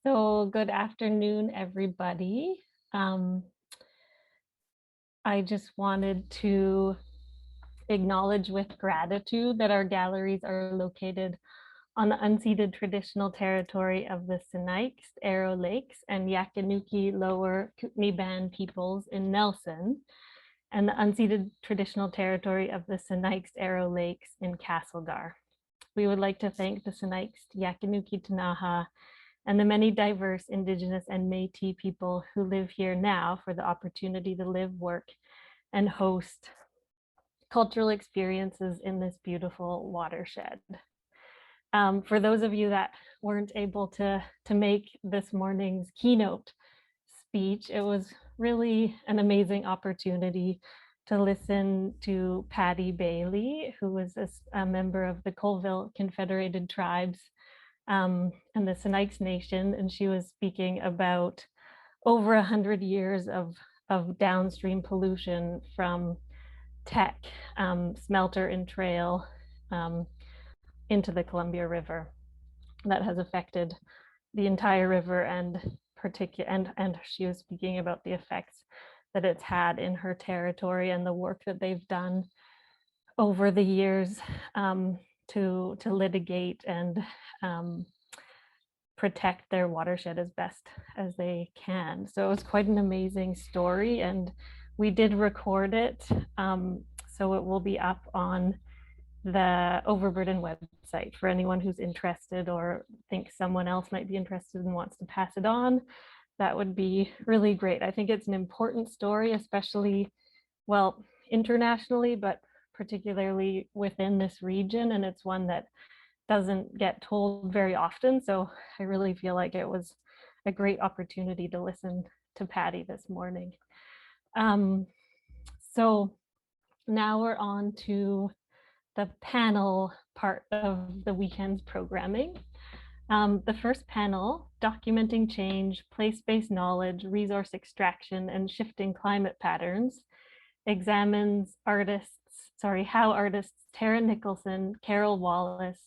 So good afternoon, everybody. Um, I just wanted to acknowledge with gratitude that our galleries are located on the unceded traditional territory of the Sinixt, Arrow Lakes, and Yakanuki Lower Kootenai Band peoples in Nelson, and the unceded traditional territory of the Sinixt, Arrow Lakes in Castlegar. We would like to thank the Sinixt, Yakanuki Tanaha, and the many diverse Indigenous and Métis people who live here now for the opportunity to live, work, and host cultural experiences in this beautiful watershed. For those of you that weren't able to make this morning's keynote speech, it was really an amazing opportunity to listen to Patty Bailey, who was a member of the Colville Confederated Tribes and the Sinixt Nation, and she was speaking about over 100 years of downstream pollution from Teck, smelter and trail into the Columbia River that has affected the entire river and she was speaking about the effects that it's had in her territory and the work that they've done over the years to litigate and protect their watershed as best as they can. So it was quite an amazing story, and we did record it. So it will be up on the Overburden website for anyone who's interested or thinks someone else might be interested and wants to pass it on. That would be really great. I think it's an important story, especially, well, internationally, but particularly within this region. And it's one that doesn't get told very often. So I really feel like it was a great opportunity to listen to Patty this morning. So now we're on to the panel part of the weekend's programming. The first panel, Documenting Change, Place-Based Knowledge, Resource Extraction, and Shifting Climate Patterns, examines how artists Tara Nicholson, Carol Wallace,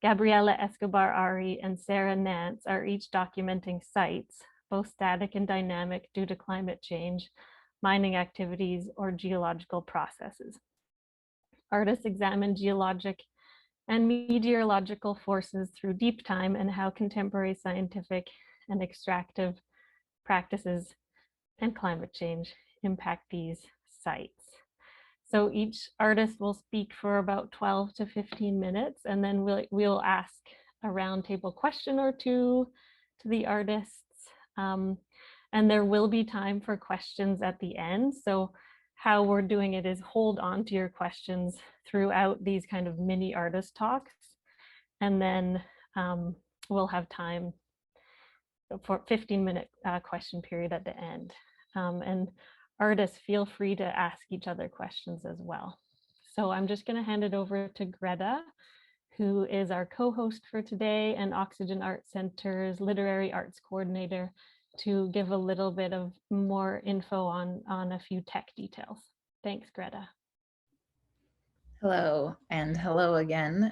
Gabrielle Escobar Ari, and Sarah Nance are each documenting sites, both static and dynamic due to climate change, mining activities, or geological processes. Artists examine geologic and meteorological forces through deep time and how contemporary scientific and extractive practices and climate change impact these sites. So each artist will speak for about 12 to 15 minutes, and then we'll ask a roundtable question or two to the artists. And there will be time for questions at the end. So how we're doing it is hold on to your questions throughout these kind of mini artist talks. And then we'll have time for 15-minute question period at the end. And artists, feel free to ask each other questions as well. So I'm just going to hand it over to Greta, who is our co-host for today and Oxygen Art Center's Literary Arts Coordinator, to give a little bit of more info on a few tech details. Thanks, Greta. Hello, and hello again.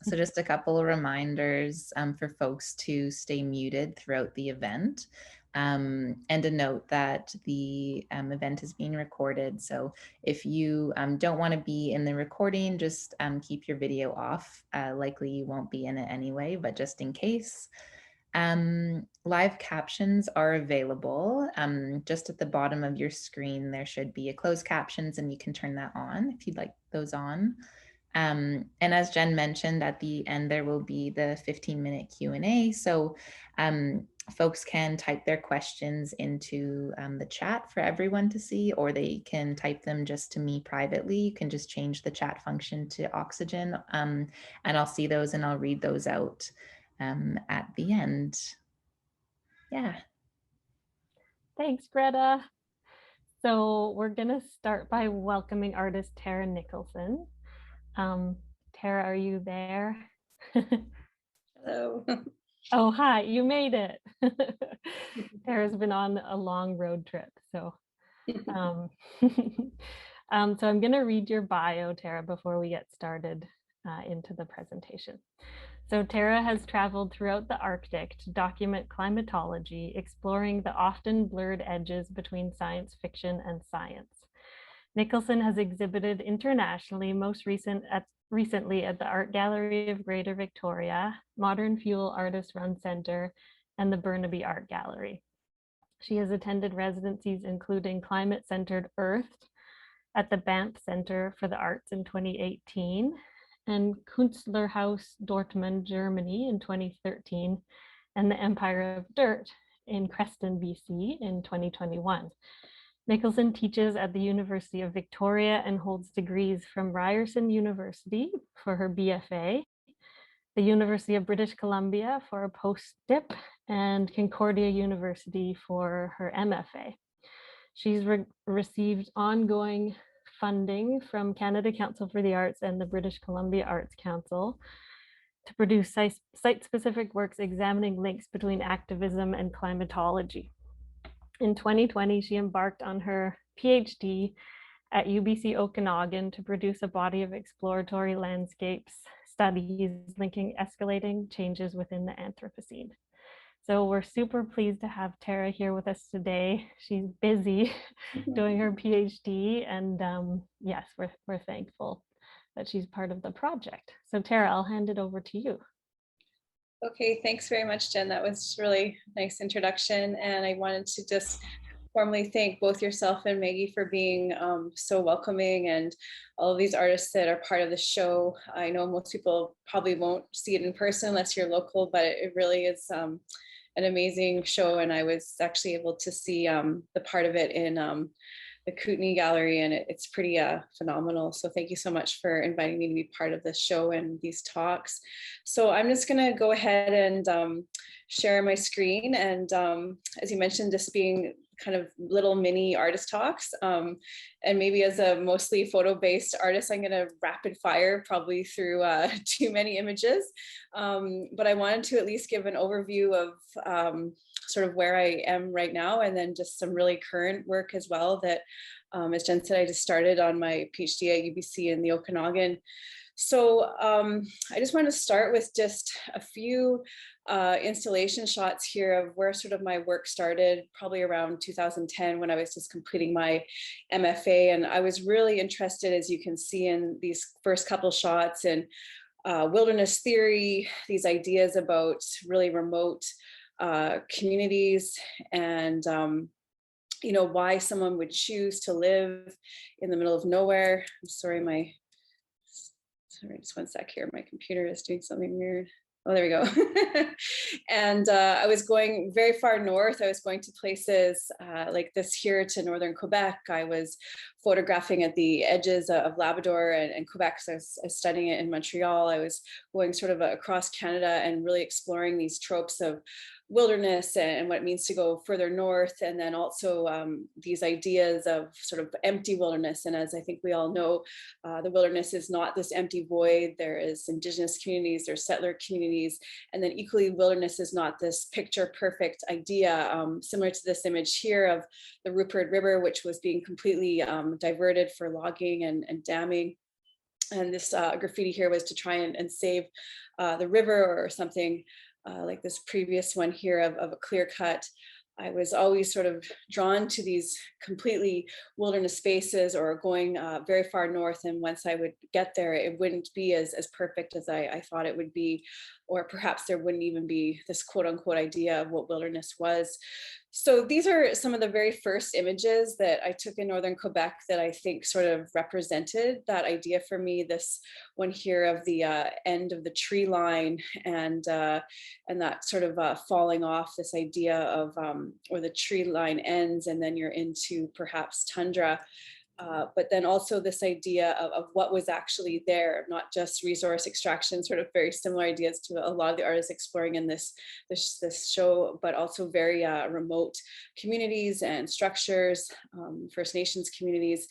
So just a couple of reminders for folks to stay muted throughout the event. And a note that the event is being recorded. So if you don't want to be in the recording, just keep your video off. Likely you won't be in it anyway, but just in case. Live captions are available. Just at the bottom of your screen, there should be a closed captions, and you can turn that on if you'd like those on. And as Jen mentioned, at the end, there will be the 15-minute Q&A. So folks can type their questions into the chat for everyone to see, or they can type them just to me privately. You can just change the chat function to Oxygen, and I'll see those and I'll read those out at the end. Yeah. Thanks, Greta. So we're gonna start by welcoming artist Tara Nicholson. Tara, are you there? Hello. Oh, hi, you made it. Tara's been on a long road trip, so. So I'm gonna read your bio, Tara, before we get started into the presentation. So Tara has traveled throughout the Arctic to document climatology, exploring the often blurred edges between science fiction and science. Nicholson has exhibited internationally, recently at the Art Gallery of Greater Victoria, Modern Fuel Artist Run Center, and the Burnaby Art Gallery. She has attended residencies including Climate Centered Earth at the Banff Center for the Arts in 2018 and Künstlerhaus Dortmund, Germany in 2013, and the Empire of Dirt in Creston, BC in 2021. Nicholson teaches at the University of Victoria and holds degrees from Ryerson University for her BFA, the University of British Columbia for a post-dip, and Concordia University for her MFA. She's received ongoing funding from Canada Council for the Arts and the British Columbia Arts Council to produce site-specific works examining links between activism and climatology. In 2020, she embarked on her PhD at UBC Okanagan to produce a body of exploratory landscapes studies linking escalating changes within the Anthropocene. So we're super pleased to have Tara here with us today. She's busy doing her PhD, and yes, we're thankful that she's part of the project. So Tara, I'll hand it over to you. Okay, thanks very much, Jen. That was really nice introduction, and I wanted to just formally thank both yourself and Maggie for being so welcoming, and all of these artists that are part of the show. I know most people probably won't see it in person unless you're local, but it really is an amazing show, and I was actually able to see the part of it in the Kootenay Gallery, and it's pretty phenomenal. So thank you so much for inviting me to be part of this show and these talks. So I'm just gonna go ahead and share my screen, and as you mentioned, just being kind of little mini artist talks, and maybe as a mostly photo-based artist, I'm gonna rapid fire probably through too many images, but I wanted to at least give an overview of sort of where I am right now, and then just some really current work as well that, as Jen said, I just started on my PhD at UBC in the Okanagan. So I just want to start with just a few installation shots here of where sort of my work started, probably around 2010 when I was just completing my MFA. And I was really interested, as you can see in these first couple shots, in wilderness theory, these ideas about really remote communities, and you know, why someone would choose to live in the middle of nowhere. I'm sorry, just one sec here. My computer is doing something weird. Oh, there we go. And I was going very far north. I was going to places like this here to northern Quebec. I was photographing at the edges of Labrador and Quebec. So I was studying it in Montreal. I was going sort of across Canada and really exploring these tropes of wilderness and what it means to go further north, and then also these ideas of sort of empty wilderness. And as I think we all know, the wilderness is not this empty void. There is Indigenous communities, there's settler communities, and then equally wilderness is not this picture perfect idea, similar to this image here of the Rupert River, which was being completely diverted for logging and damming. And this graffiti here was to try and save the river, or something like this previous one here of a clear cut. I was always sort of drawn to these completely wilderness spaces, or going very far north. And once I would get there, it wouldn't be as perfect as I thought it would be, or perhaps there wouldn't even be this quote unquote idea of what wilderness was. So these are some of the very first images that I took in northern Quebec that I think sort of represented that idea for me. This one here of the end of the tree line, and that sort of falling off, this idea of where the tree line ends and then you're into perhaps tundra. But then also this idea of what was actually there, not just resource extraction, sort of very similar ideas to a lot of the artists exploring in this show, but also very remote communities and structures, First Nations communities.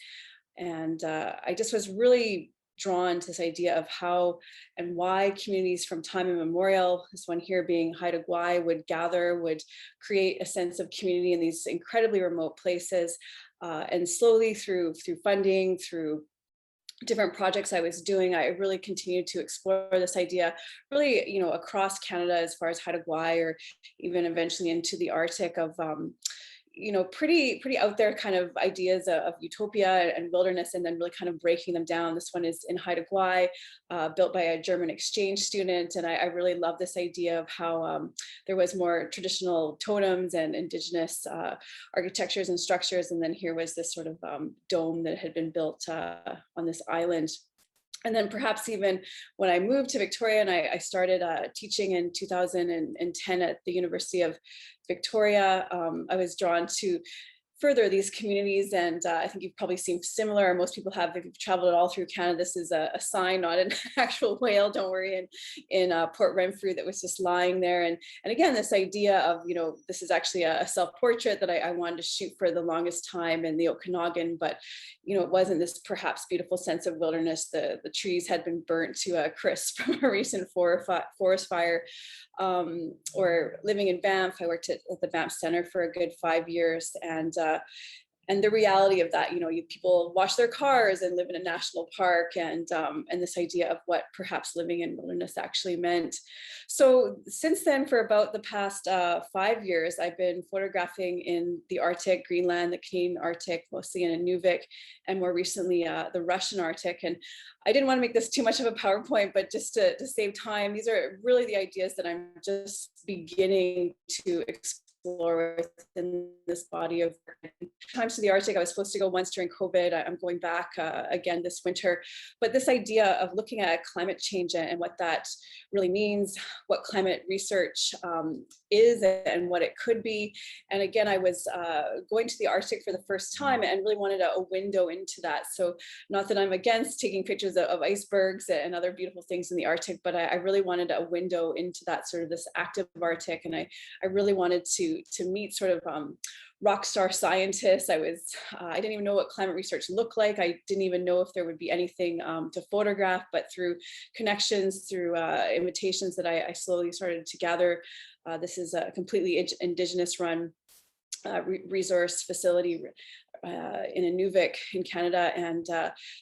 And I just was really drawn to this idea of how and why communities from time immemorial, this one here being Haida Gwaii, would gather, would create a sense of community in these incredibly remote places. And slowly through funding, through different projects I was doing, I really continued to explore this idea really, across Canada as far as Haida Gwaii, or even eventually into the Arctic, of pretty out there kind of ideas of utopia and wilderness, and then really kind of breaking them down. This one is in Haida Gwaii, built by a German exchange student. And I really love this idea of how there was more traditional totems and indigenous architectures and structures. And then here was this sort of dome that had been built on this island. And then perhaps even when I moved to Victoria and I started teaching in 2010 at the University of Victoria, I was drawn to further these communities. And I think you've probably seen similar, most people have, if you've traveled at all through Canada. This is a sign, not an actual whale, don't worry, in Port Renfrew, that was just lying there. And again, this idea of, this is actually a self-portrait that I wanted to shoot for the longest time in the Okanagan, but it wasn't this perhaps beautiful sense of wilderness. The trees had been burnt to a crisp from a recent forest fire. Or living in Banff, I worked at the Banff Center for a good 5 years, and the reality of that, people wash their cars and live in a national park, and this idea of what perhaps living in wilderness actually meant. So since then, for about the past 5 years, I've been photographing in the Arctic, Greenland, the Canadian Arctic, mostly in Inuvik, and more recently the Russian Arctic. And I didn't want to make this too much of a PowerPoint, but just to save time, these are really the ideas that I'm just beginning to explore within this body of times to the Arctic. I was supposed to go once during COVID. I'm going back again this winter. But this idea of looking at climate change and what that really means, what climate research is and what it could be. And again, I was going to the Arctic for the first time and really wanted a window into that. So not that I'm against taking pictures of icebergs and other beautiful things in the Arctic, but I really wanted a window into that sort of this active Arctic. And I really wanted to meet sort of rock star scientists. I didn't even know what climate research looked like. I didn't even know if there would be anything to photograph, but through connections, through invitations that I slowly started to gather. This is a completely Indigenous run resource facility in Inuvik in Canada, and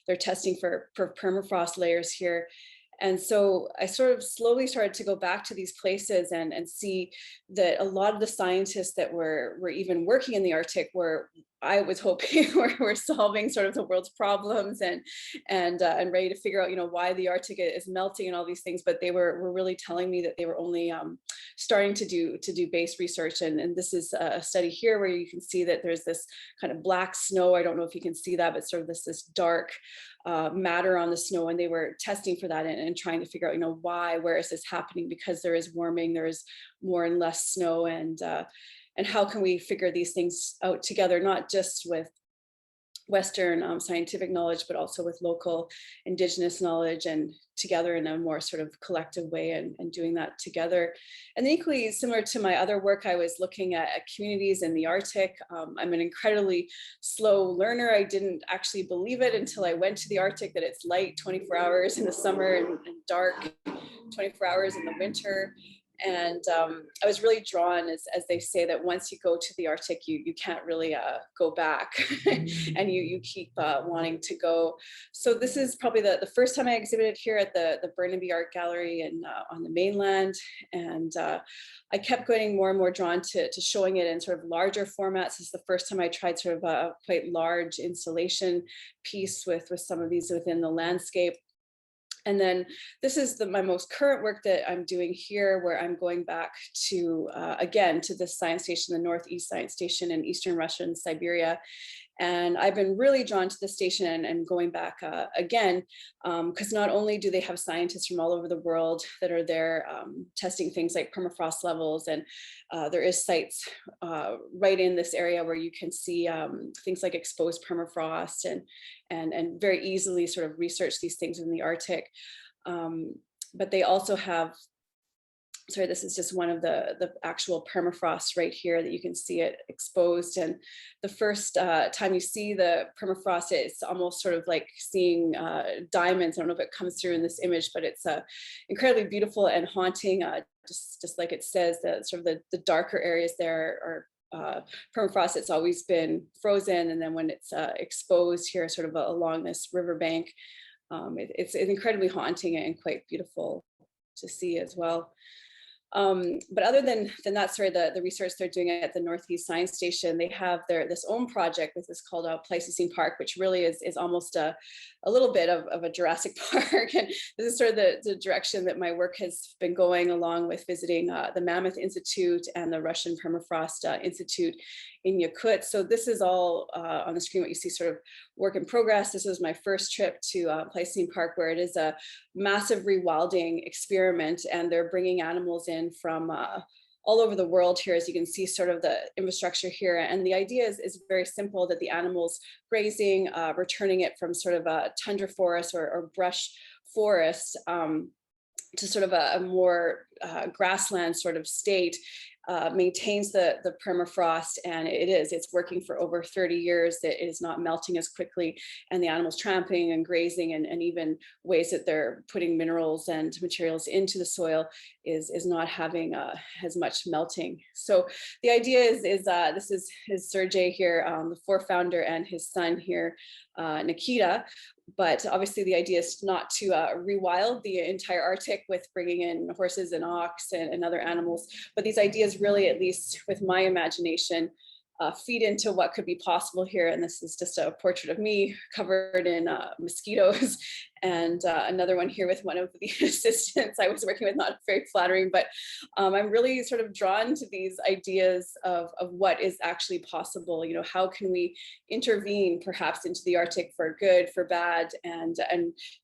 they're testing for permafrost layers here. And so I sort of slowly started to go back to these places and see that a lot of the scientists that were even working in the Arctic were, I was hoping, were solving sort of the world's problems and ready to figure out, why the Arctic is melting and all these things. But they were really telling me that they were only starting to do base research. And this is a study here where you can see that there's this kind of black snow. I don't know if you can see that, but sort of this dark matter on the snow, and they were testing for that and trying to figure out, why, where is this happening? Because there is warming, there is more and less snow, and how can we figure these things out together, not just with Western scientific knowledge, but also with local Indigenous knowledge, and together in a more sort of collective way, and doing that together. And equally similar to my other work, I was looking at communities in the Arctic. I'm an incredibly slow learner. I didn't actually believe it until I went to the Arctic, that it's light 24 hours in the summer and dark 24 hours in the winter. And I was really drawn, as they say, that once you go to the Arctic, you can't really go back, and you keep wanting to go. So this is probably the first time I exhibited here at the Burnaby Art Gallery and on the mainland. And I kept getting more and more drawn to showing it in sort of larger formats. This is the first time I tried sort of a quite large installation piece with some of these within the landscape. And then this is my most current work that I'm doing here, where I'm going back to, again, to this science station, the Northeast Science Station in Eastern Russia and Siberia. And I've been really drawn to the station and going back again, because not only do they have scientists from all over the world that are there testing things like permafrost levels, and there is sites right in this area where you can see things like exposed permafrost and very easily sort of research these things in the Arctic. But they also have, sorry, this is just one of the actual permafrost right here that you can see it exposed. And the first time you see the permafrost, it's almost sort of like seeing diamonds. I don't know if it comes through in this image, but it's incredibly beautiful and haunting. Just like it says, that sort of the darker areas there are permafrost. It's always been frozen, and then when it's exposed here, sort of along this riverbank, It's incredibly haunting and quite beautiful to see as well. But other than that, sorry, the research they're doing at the Northeast Science Station, they have this own project. This is called Pleistocene Park, which really is almost a little bit of a Jurassic Park. And this is sort of the direction that my work has been going, along with visiting the Mammoth Institute and the Russian Permafrost Institute in Yakut. So this is all on the screen, what you see, sort of work in progress. This was my first trip to Pleistocene Park, where it is a massive rewilding experiment, and they're bringing animals in from all over the world here, as you can see sort of the infrastructure here. And the idea is very simple, that the animals grazing, returning it from sort of a tundra forest or brush forest to sort of a more grassland sort of state, maintains the permafrost, and it's working for over 30 years. It is not melting as quickly, and the animals tramping and grazing, and even ways that they're putting minerals and materials into the soil is not having as much melting. So the idea is this is Sergey here, the founder, and his son here, Nikita. But obviously the idea is not to rewild the entire Arctic with bringing in horses and ox and other animals. But these ideas really, at least with my imagination, feed into what could be possible here. And this is just a portrait of me covered in mosquitoes, and another one here with one of the assistants I was working with. Not very flattering, but I'm really sort of drawn to these ideas of what is actually possible. You know, how can we intervene perhaps into the Arctic for good, for bad, and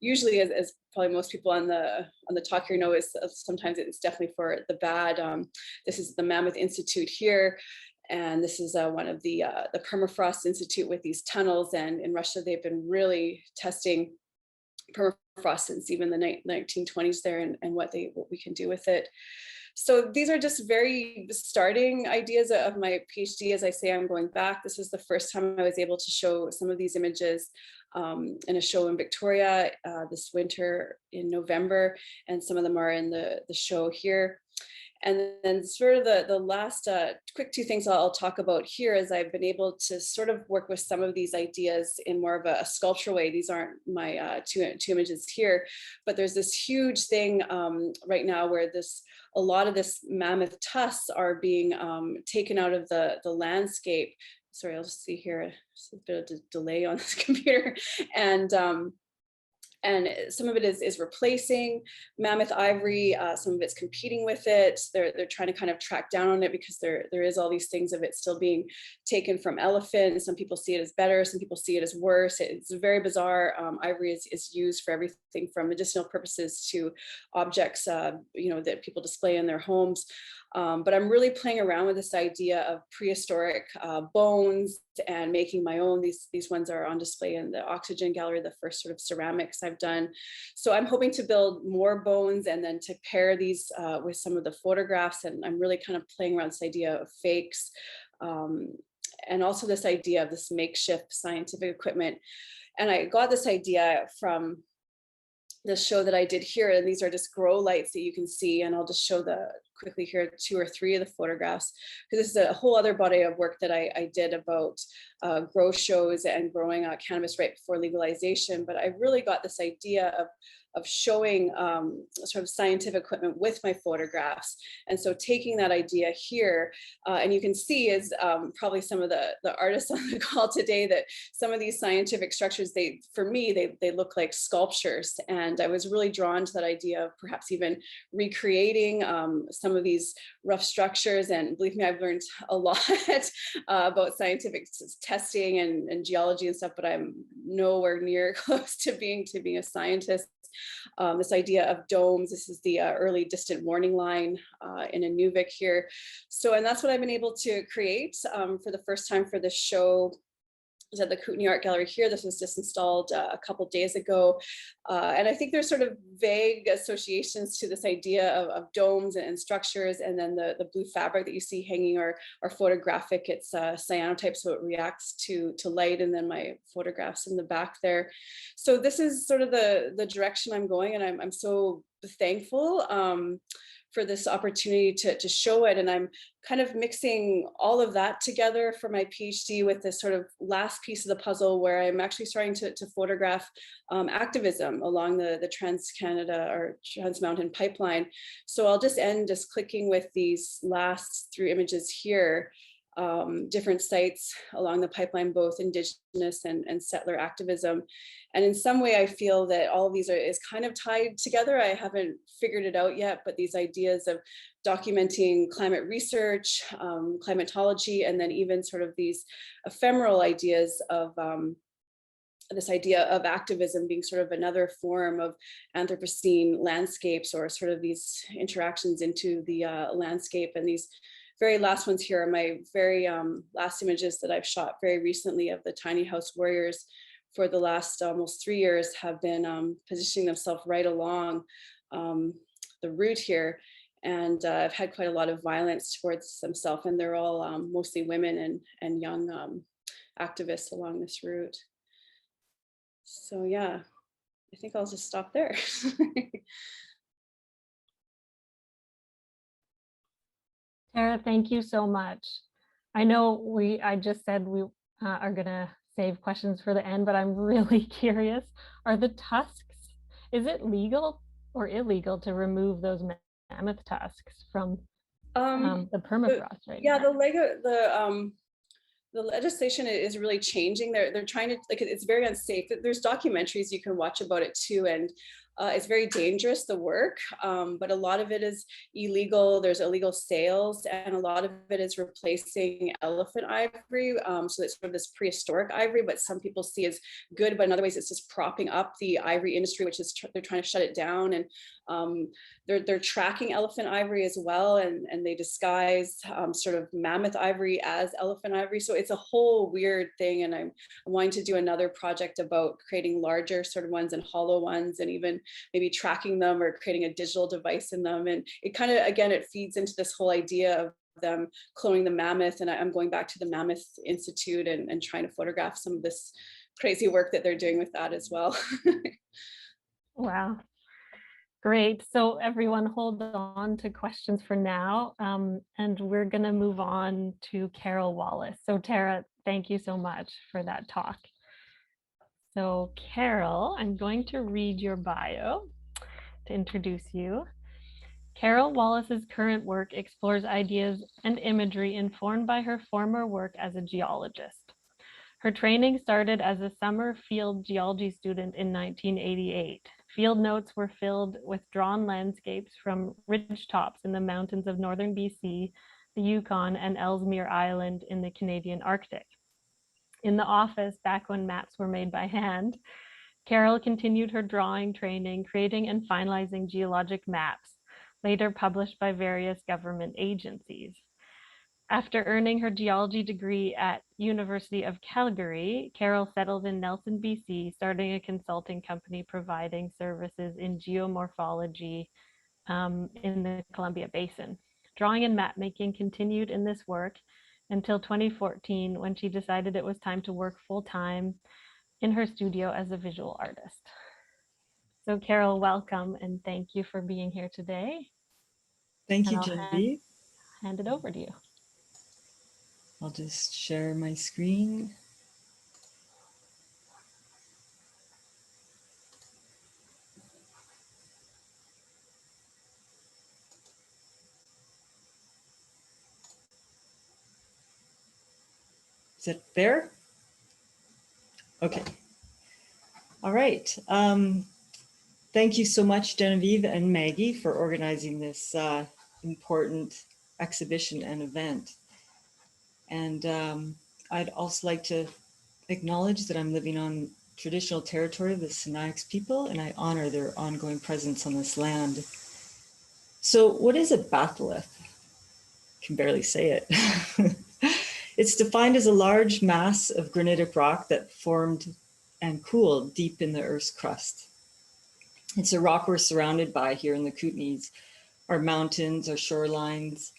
usually, as probably most people on the talk here know, is sometimes it's definitely for the bad. This is the Mammoth Institute here. And this is one of the Permafrost Institute with these tunnels. And in Russia, they've been really testing permafrost since even the 1920s there, and what we can do with it. So these are just very starting ideas of my PhD. As I say, I'm going back. This is the first time I was able to show some of these images in a show in Victoria this winter in November, and some of them are in the show here. And then sort of the last quick two things I'll talk about here is I've been able to sort of work with some of these ideas in more of a sculptural way. These aren't my two images here, but there's this huge thing right now where a lot of this mammoth tusks are being taken out of the landscape. Sorry, I'll just see here, just a bit of a delay on this computer. And some of it is replacing mammoth ivory. Some of it's competing with it. They're trying to kind of track down on it, because there is all these things of it still being taken from elephant. Some people see it as better. Some people see it as worse. It's very bizarre. Ivory is used for everything from medicinal purposes to objects, that people display in their homes. But I'm really playing around with this idea of prehistoric bones and making my own. These ones are on display in the Oxygen Gallery, the first sort of ceramics I've done. So I'm hoping to build more bones and then to pair these with some of the photographs. And I'm really kind of playing around this idea of fakes, and also this idea of this makeshift scientific equipment. And I got this idea from the show that I did here, and these are just grow lights that you can see, and I'll just show quickly here 2 or 3 of the photographs, because this is a whole other body of work that I did about grow shows and growing cannabis right before legalization. But I really got this idea of showing sort of scientific equipment with my photographs. And so taking that idea here, and you can see is probably some of the artists on the call today, that some of these scientific structures, for me, they look like sculptures. And I was really drawn to that idea of perhaps even recreating some of these rough structures. And believe me, I've learned a lot about scientific testing and geology and stuff, but I'm nowhere near close to being a scientist. This idea of domes, this is the early distant warning line in Inuvik here. So, and that's what I've been able to create for the first time for this show. Is at the Kootenai Art Gallery here. This was just installed a couple days ago. And I think there's sort of vague associations to this idea of domes and structures. And then the blue fabric that you see hanging are photographic. It's cyanotype, so it reacts to light. And then my photographs in the back there. So this is sort of the direction I'm going. And I'm so thankful for this opportunity to show it. And I'm kind of mixing all of that together for my PhD with this sort of last piece of the puzzle where I'm actually starting to photograph activism along the Trans-Canada or Trans-Mountain pipeline. So I'll just end just clicking with these last 3 images here. Different sites along the pipeline, both Indigenous and settler activism. And in some way, I feel that all of these is kind of tied together. I haven't figured it out yet, but these ideas of documenting climate research, climatology, and then even sort of these ephemeral ideas of this idea of activism being sort of another form of Anthropocene landscapes, or sort of these interactions into the landscape. And these very last ones here are my very last images that I've shot very recently of the tiny house warriors for the last almost 3 years, have been positioning themselves right along the route here. And I've had quite a lot of violence towards themselves, and they're all mostly women and young activists along this route. So yeah, I think I'll just stop there. Tara, thank you so much. I know I just said we are gonna save questions for the end, but I'm really curious. Are the tusks, is it legal or illegal to remove those mammoth tusks from the permafrost right yeah, now? the legislation is really changing. They're trying to, like, it's very unsafe. There's documentaries you can watch about it too, and it's very dangerous, the work, but a lot of it is illegal. There's illegal sales, and a lot of it is replacing elephant ivory. So it's sort of this prehistoric ivory, but some people see as good, but in other ways it's just propping up the ivory industry, which is they're trying to shut it down. And they're tracking elephant ivory as well, and they disguise sort of mammoth ivory as elephant ivory. So it's a whole weird thing, and I'm wanting to do another project about creating larger sort of ones and hollow ones, and even maybe tracking them or creating a digital device in them. And it kind of, again, it feeds into this whole idea of them cloning the mammoth. And I'm going back to the Mammoth Institute and trying to photograph some of this crazy work that they're doing with that as well. Wow. Great. So everyone hold on to questions for now. And we're going to move on to Carol Wallace. So Tara, thank you so much for that talk. So Carol, I'm going to read your bio to introduce you. Carol Wallace's current work explores ideas and imagery informed by her former work as a geologist. Her training started as a summer field geology student in 1988. Field notes were filled with drawn landscapes from ridge tops in the mountains of northern BC, the Yukon, and Ellesmere Island in the Canadian Arctic. In the office, back when maps were made by hand, Carol continued her drawing training, creating and finalizing geologic maps, later published by various government agencies. After earning her geology degree at University of Calgary, Carol settled in Nelson, BC, starting a consulting company providing services in geomorphology in the Columbia Basin. Drawing and map making continued in this work until 2014, when she decided it was time to work full-time in her studio as a visual artist. So Carol, welcome, and thank you for being here today. Thank you, Genevieve. Hand it over to you. I'll just share my screen. Is it there? Okay. All right. Thank you so much, Genevieve and Maggie, for organizing this important exhibition and event. And I'd also like to acknowledge that I'm living on traditional territory of the Sinaiax people, and I honor their ongoing presence on this land. So what is a batholith? I can barely say it. It's defined as a large mass of granitic rock that formed and cooled deep in the Earth's crust. It's a rock we're surrounded by here in the Kootenays, our mountains, our shorelines,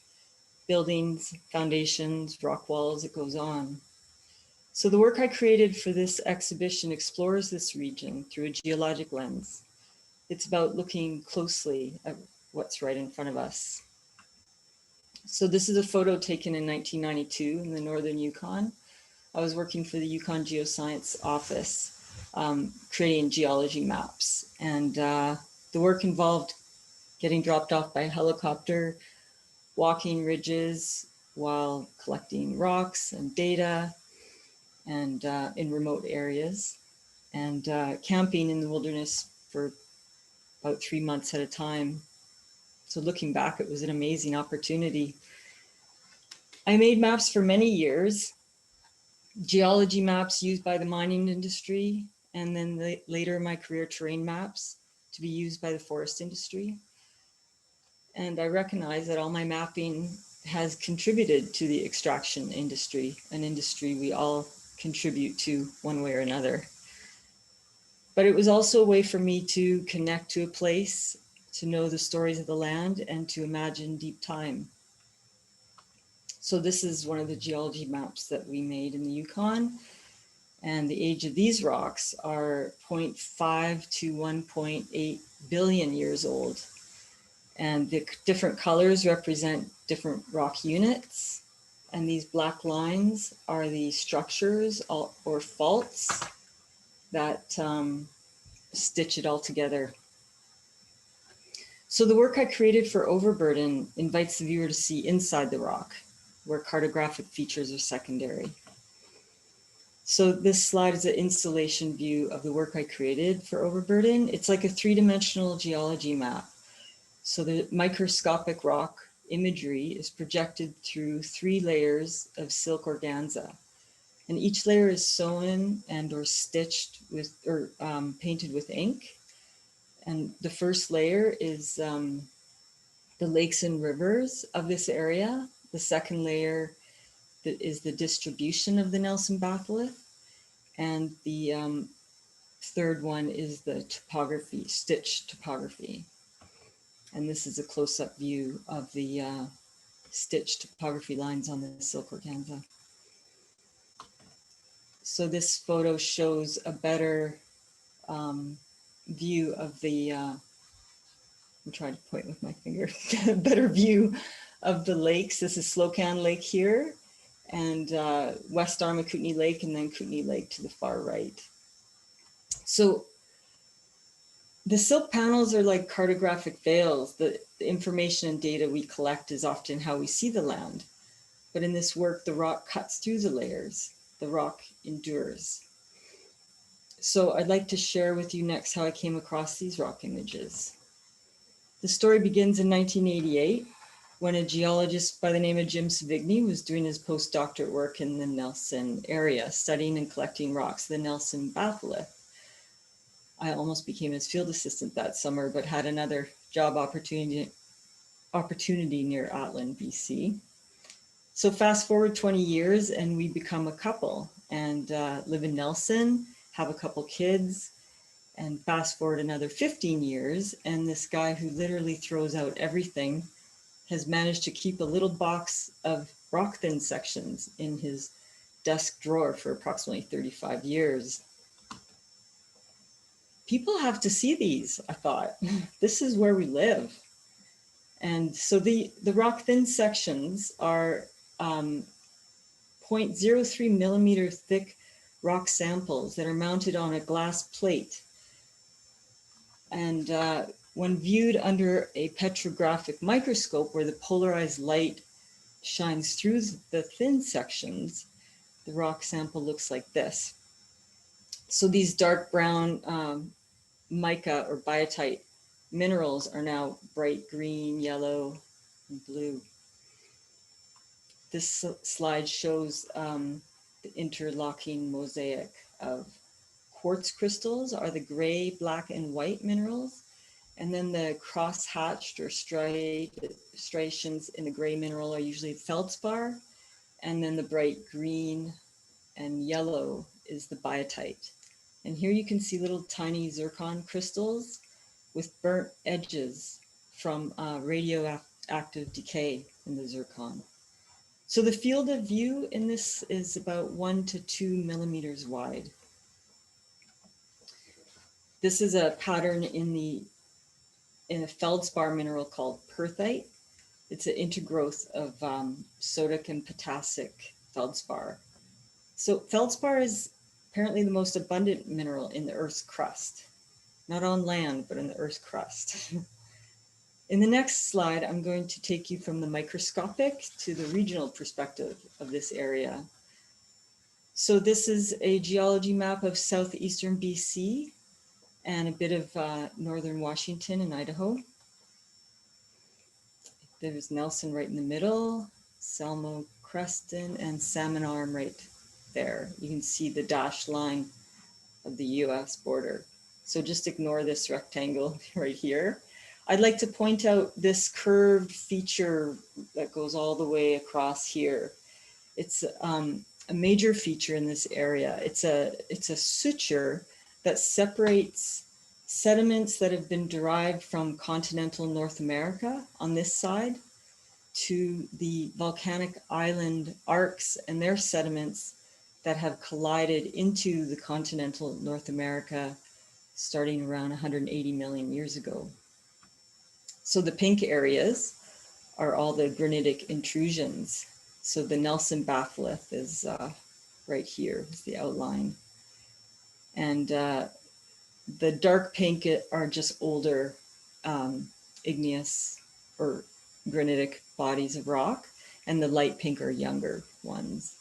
buildings, foundations, rock walls, it goes on. So the work I created for this exhibition explores this region through a geologic lens. It's about looking closely at what's right in front of us. So this is a photo taken in 1992 in the northern Yukon. I was working for the Yukon Geoscience Office, creating geology maps. And the work involved getting dropped off by helicopter, walking ridges while collecting rocks and data, and in remote areas, and camping in the wilderness for about 3 months at a time. So looking back, it was an amazing opportunity. I made maps for many years, geology maps used by the mining industry, and then later in my career, terrain maps to be used by the forest industry. And I recognize that all my mapping has contributed to the extraction industry, an industry we all contribute to one way or another. But it was also a way for me to connect to a place, to know the stories of the land, and to imagine deep time. So this is one of the geology maps that we made in the Yukon. And the age of these rocks are 0.5 to 1.8 billion years old. And the different colors represent different rock units. And these black lines are the structures or faults that stitch it all together. So the work I created for Overburden invites the viewer to see inside the rock, where cartographic features are secondary. So this slide is an installation view of the work I created for Overburden. It's like a three-dimensional geology map. So the microscopic rock imagery is projected through 3 layers of silk organza. And each layer is sewn and or stitched with, or painted with ink. And the first layer is the lakes and rivers of this area. The second layer is the distribution of the Nelson Batholith. And the third one is the topography, stitch topography. And this is a close-up view of the stitch topography lines on the silk organza. So this photo shows a better view of the, I'm trying to point with my finger, a better view of the lakes. This is Slocan Lake here, and West Arm of Kootenay Lake, and then Kootenay Lake to the far right. So the silk panels are like cartographic veils. The information and data we collect is often how we see the land. But in this work, the rock cuts through the layers. The rock endures. So I'd like to share with you next how I came across these rock images. The story begins in 1988, when a geologist by the name of Jim Savigny was doing his postdoctorate work in the Nelson area, studying and collecting rocks, the Nelson Batholith. I almost became his field assistant that summer, but had another job opportunity near Atlan, BC. So fast forward 20 years and we become a couple and live in Nelson, have a couple kids, and fast forward another 15 years. And this guy who literally throws out everything has managed to keep a little box of rock thin sections in his desk drawer for approximately 35 years. People have to see these, I thought. This is where we live. And so the rock thin sections are 0.03 millimeter thick rock samples that are mounted on a glass plate. And when viewed under a petrographic microscope where the polarized light shines through the thin sections, the rock sample looks like this. So these dark brown mica or biotite minerals are now bright green, yellow, and blue. This slide shows the interlocking mosaic of quartz crystals are the gray, black, and white minerals. And then the cross-hatched or striations in the gray mineral are usually feldspar. And then the bright green and yellow is the biotite. And here you can see little tiny zircon crystals with burnt edges from radioactive decay in the zircon. So the field of view in this is about 1 to 2 millimeters wide. This is a pattern in the in a feldspar mineral called perthite. It's an intergrowth of sodic and potassic feldspar. So feldspar is apparently the most abundant mineral in the Earth's crust, not on land, but in the Earth's crust. In the next slide, I'm going to take you from the microscopic to the regional perspective of this area. So this is a geology map of southeastern BC and a bit of northern Washington and Idaho. There's Nelson right in the middle, Selmo Creston, and Salmon Arm right there. You can see the dashed line of the US border. So just ignore this rectangle right here. I'd like to point out this curved feature that goes all the way across here. It's a major feature in this area. It's a suture that separates sediments that have been derived from continental North America on this side to the volcanic island arcs and their sediments that have collided into the continental North America starting around 180 million years ago. So the pink areas are all the granitic intrusions. So the Nelson Batholith is right here, is the outline. And the dark pink are just older igneous or granitic bodies of rock, and the light pink are younger ones.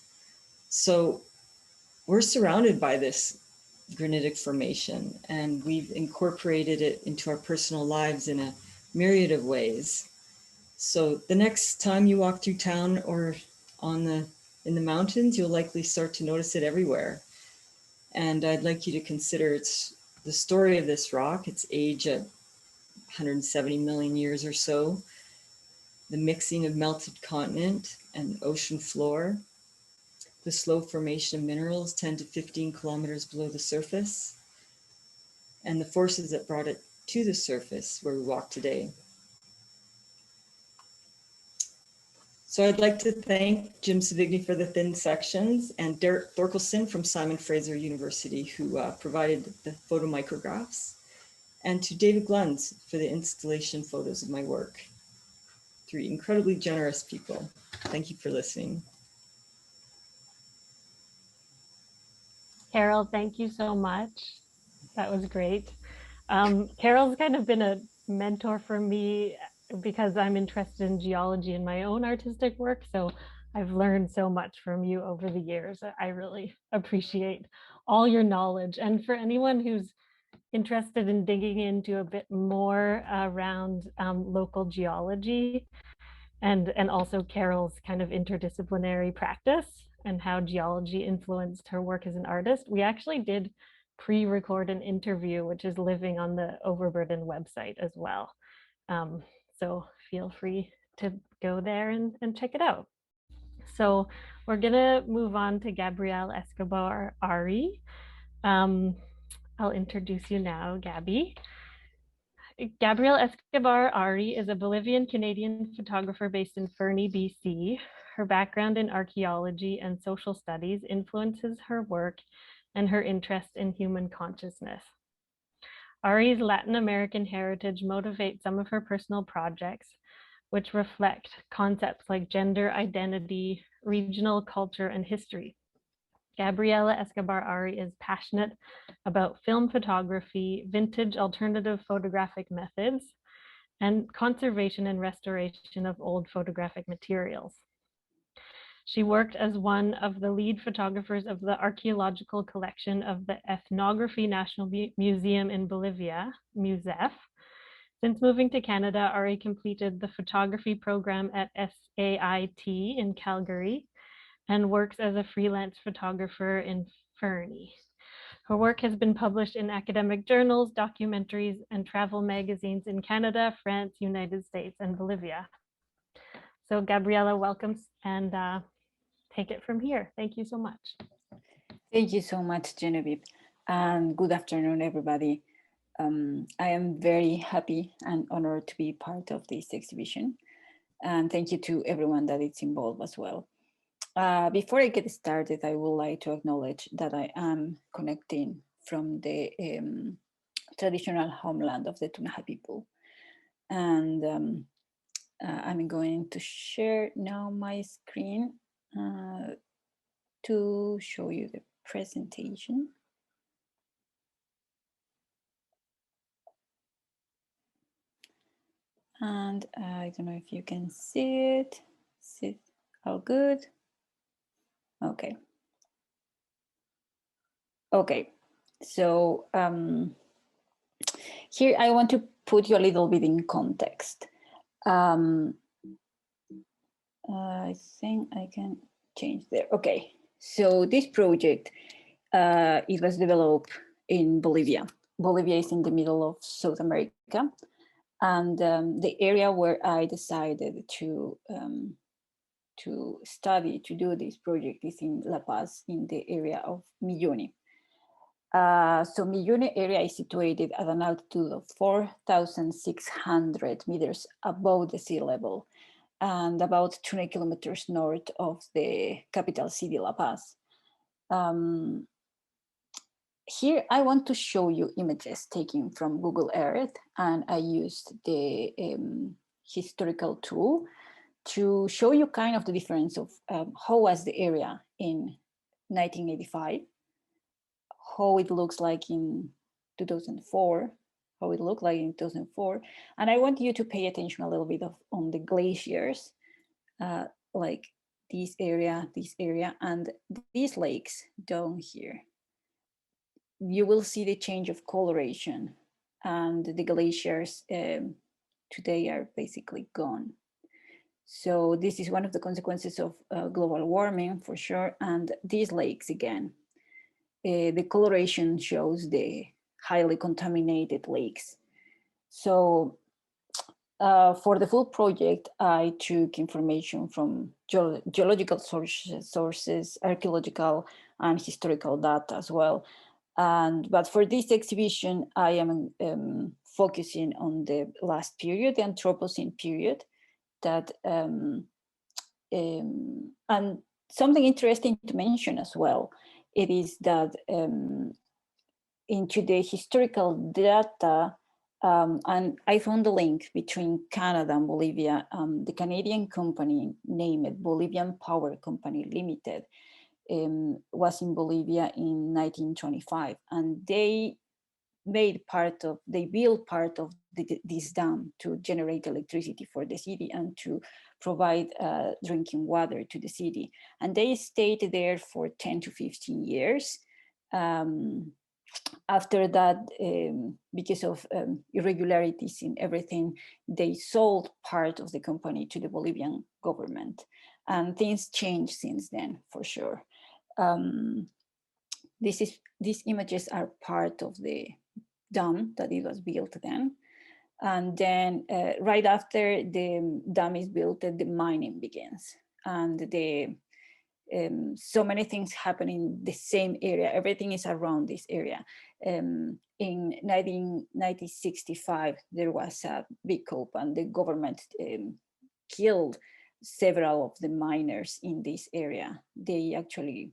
So we're surrounded by this granitic formation, and we've incorporated it into our personal lives in a myriad of ways. So the next time you walk through town or in the mountains, you'll likely start to notice it everywhere. And I'd like you to consider the story of this rock, its age at 170 million years or so, the mixing of melted continent and ocean floor, the slow formation of minerals 10 to 15 kilometers below the surface, and the forces that brought it to the surface where we walk today. So I'd like to thank Jim Savigny for the thin sections and Derek Thorkelson from Simon Fraser University, who provided the photomicrographs, and to David Glunz for the installation photos of my work. 3 incredibly generous people. Thank you for listening. Carol, thank you so much. That was great. Carol's kind of been a mentor for me because I'm interested in geology in my own artistic work. So I've learned so much from you over the years. I really appreciate all your knowledge. And for anyone who's interested in digging into a bit more around local geology and also Carol's kind of interdisciplinary practice and how geology influenced her work as an artist, we actually did pre-record an interview, which is living on the Overburden website as well. So feel free to go there and check it out. So we're gonna move on to Gabrielle Escobar Ari. I'll introduce you now, Gabby. Gabrielle Escobar Ari is a Bolivian-Canadian photographer based in Fernie, BC. Her background in archaeology and social studies influences her work and her interest in human consciousness. Ari's Latin American heritage motivates some of her personal projects, which reflect concepts like gender identity, regional culture, and history. Gabrielle Escobar Ari is passionate about film photography, vintage alternative photographic methods, and conservation and restoration of old photographic materials. She worked as one of the lead photographers of the archaeological collection of the Ethnography National Museum in Bolivia, MUSEF. Since moving to Canada, Ari completed the photography program at SAIT in Calgary and works as a freelance photographer in Fernie. Her work has been published in academic journals, documentaries, and travel magazines in Canada, France, United States, and Bolivia. So Gabriella, welcome, and take it from here. Thank you so much. Thank you so much, Genevieve, and good afternoon, everybody. I am very happy and honored to be part of this exhibition, and thank you to everyone that is involved as well. Before I get started, I would like to acknowledge that I am connecting from the traditional homeland of the Tunaja people. And I'm going to share now my screen to show you the presentation. And I don't know if you can see it. Is it all good? Okay. Okay, so here I want to put you a little bit in context. I think I can change there. Okay, so this project, it was developed in Bolivia. Bolivia is in the middle of South America. And the area where I decided to study, to do this project is in La Paz, in the area of Milloni. So Milloni area is situated at an altitude of 4,600 meters above the sea level and about 20 kilometers north of the capital city, La Paz. Here I want to show you images taken from Google Earth, and I used the historical tool to show you kind of the difference of how was the area in 1985, how it looks like in 2004, how it looked like in 2004. And I want you to pay attention a little bit on the glaciers, like this area, and these lakes down here. You will see the change of coloration, and the glaciers today are basically gone. So this is one of the consequences of global warming for sure. And these lakes again, the coloration shows the highly contaminated lakes. So for the full project, I took information from geological sources, archaeological and historical data as well. But for this exhibition, I am focusing on the last period, the Anthropocene period. That and something interesting to mention as well, it is that into the historical data, and I found a link between Canada and Bolivia. The Canadian company named Bolivian Power Company Limited was in Bolivia in 1925, and they built part of this dam to generate electricity for the city and to provide drinking water to the city. And they stayed there for 10 to 15 years. After that, because of irregularities in everything, they sold part of the company to the Bolivian government. And things changed since then, for sure. These images are part of the dam that it was built then. And then right after the dam is built, the mining begins. And so many things happen in the same area. Everything is around this area. In 1965, there was a big coup, and the government killed several of the miners in this area. They actually,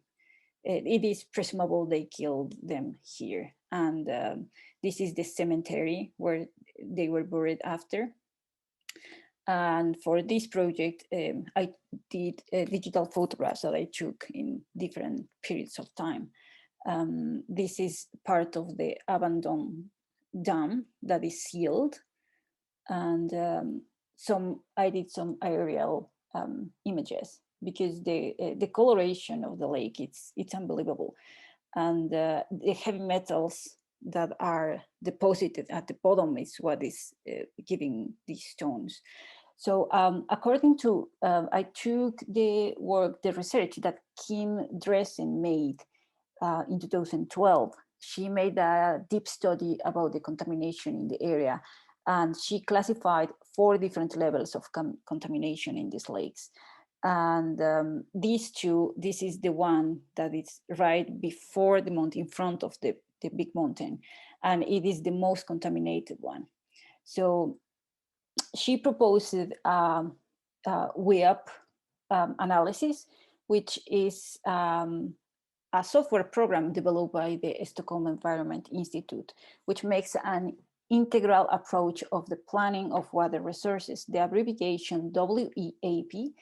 it is presumable they killed them here. And this is the cemetery where they were buried after. And for this project, I did digital photographs that I took in different periods of time. This is part of the abandoned dam that is sealed. And I did some aerial images because the coloration of the lake, it's unbelievable. And the heavy metals that are deposited at the bottom is what is giving these stones. So according to, I took the research that Kim Dressen made in 2012. She made a deep study about the contamination in the area, and she classified 4 different levels of contamination in these lakes. And this is the one that is right before the mountain, in front of the big mountain, and it is the most contaminated one. So she proposed WEAP analysis, which is a software program developed by the Stockholm Environment Institute, which makes an integral approach of the planning of water resources. The abbreviation WEAP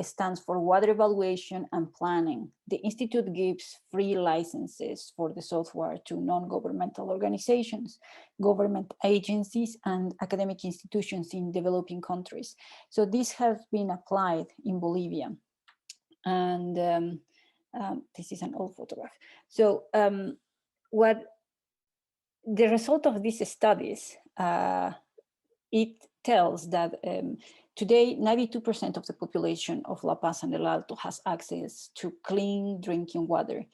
stands for Water Evaluation and Planning. The Institute gives free licenses for the software to non-governmental organizations, government agencies, and academic institutions in developing countries. So this has been applied in Bolivia. And this is an old photograph. So what the result of these studies, it tells that today 92% of the population of La Paz and El Alto has access to clean drinking water.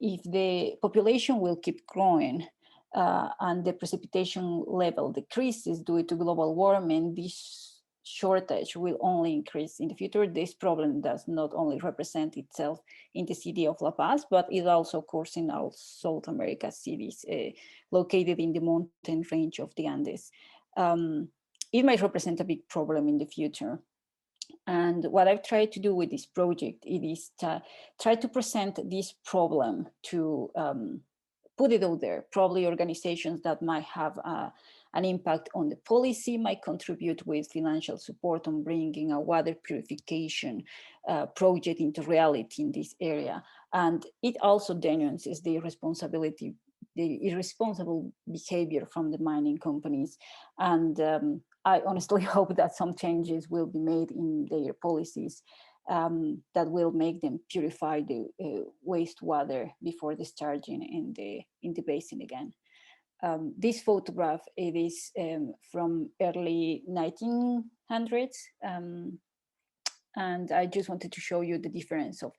If the population will keep growing and the precipitation level decreases due to global warming, this shortage will only increase in the future. This problem does not only represent itself in the city of La Paz, but it also occurs in all South America cities located in the mountain range of the Andes. It might represent a big problem in the future. And what I've tried to do with this project, it is to try to present this problem to put it out there. Probably organizations that might have an impact on the policy might contribute with financial support on bringing a water purification project into reality in this area. And it also denounces the irresponsible behavior from the mining companies. And I honestly hope that some changes will be made in their policies that will make them purify the wastewater before discharging in the basin again. This photograph, it is from early 1900s. And I just wanted to show you the difference of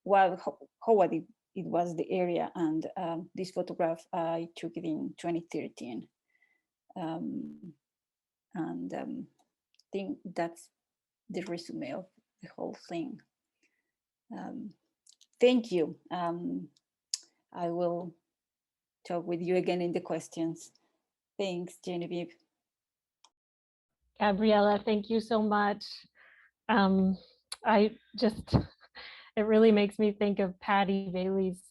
how it was the area. And this photograph, I took it in 2013. I think that's the resume of the whole thing. Thank you. I will talk with you again in the questions. Thanks, Genevieve. Gabriella, thank you so much. It really makes me think of Patty Bailey's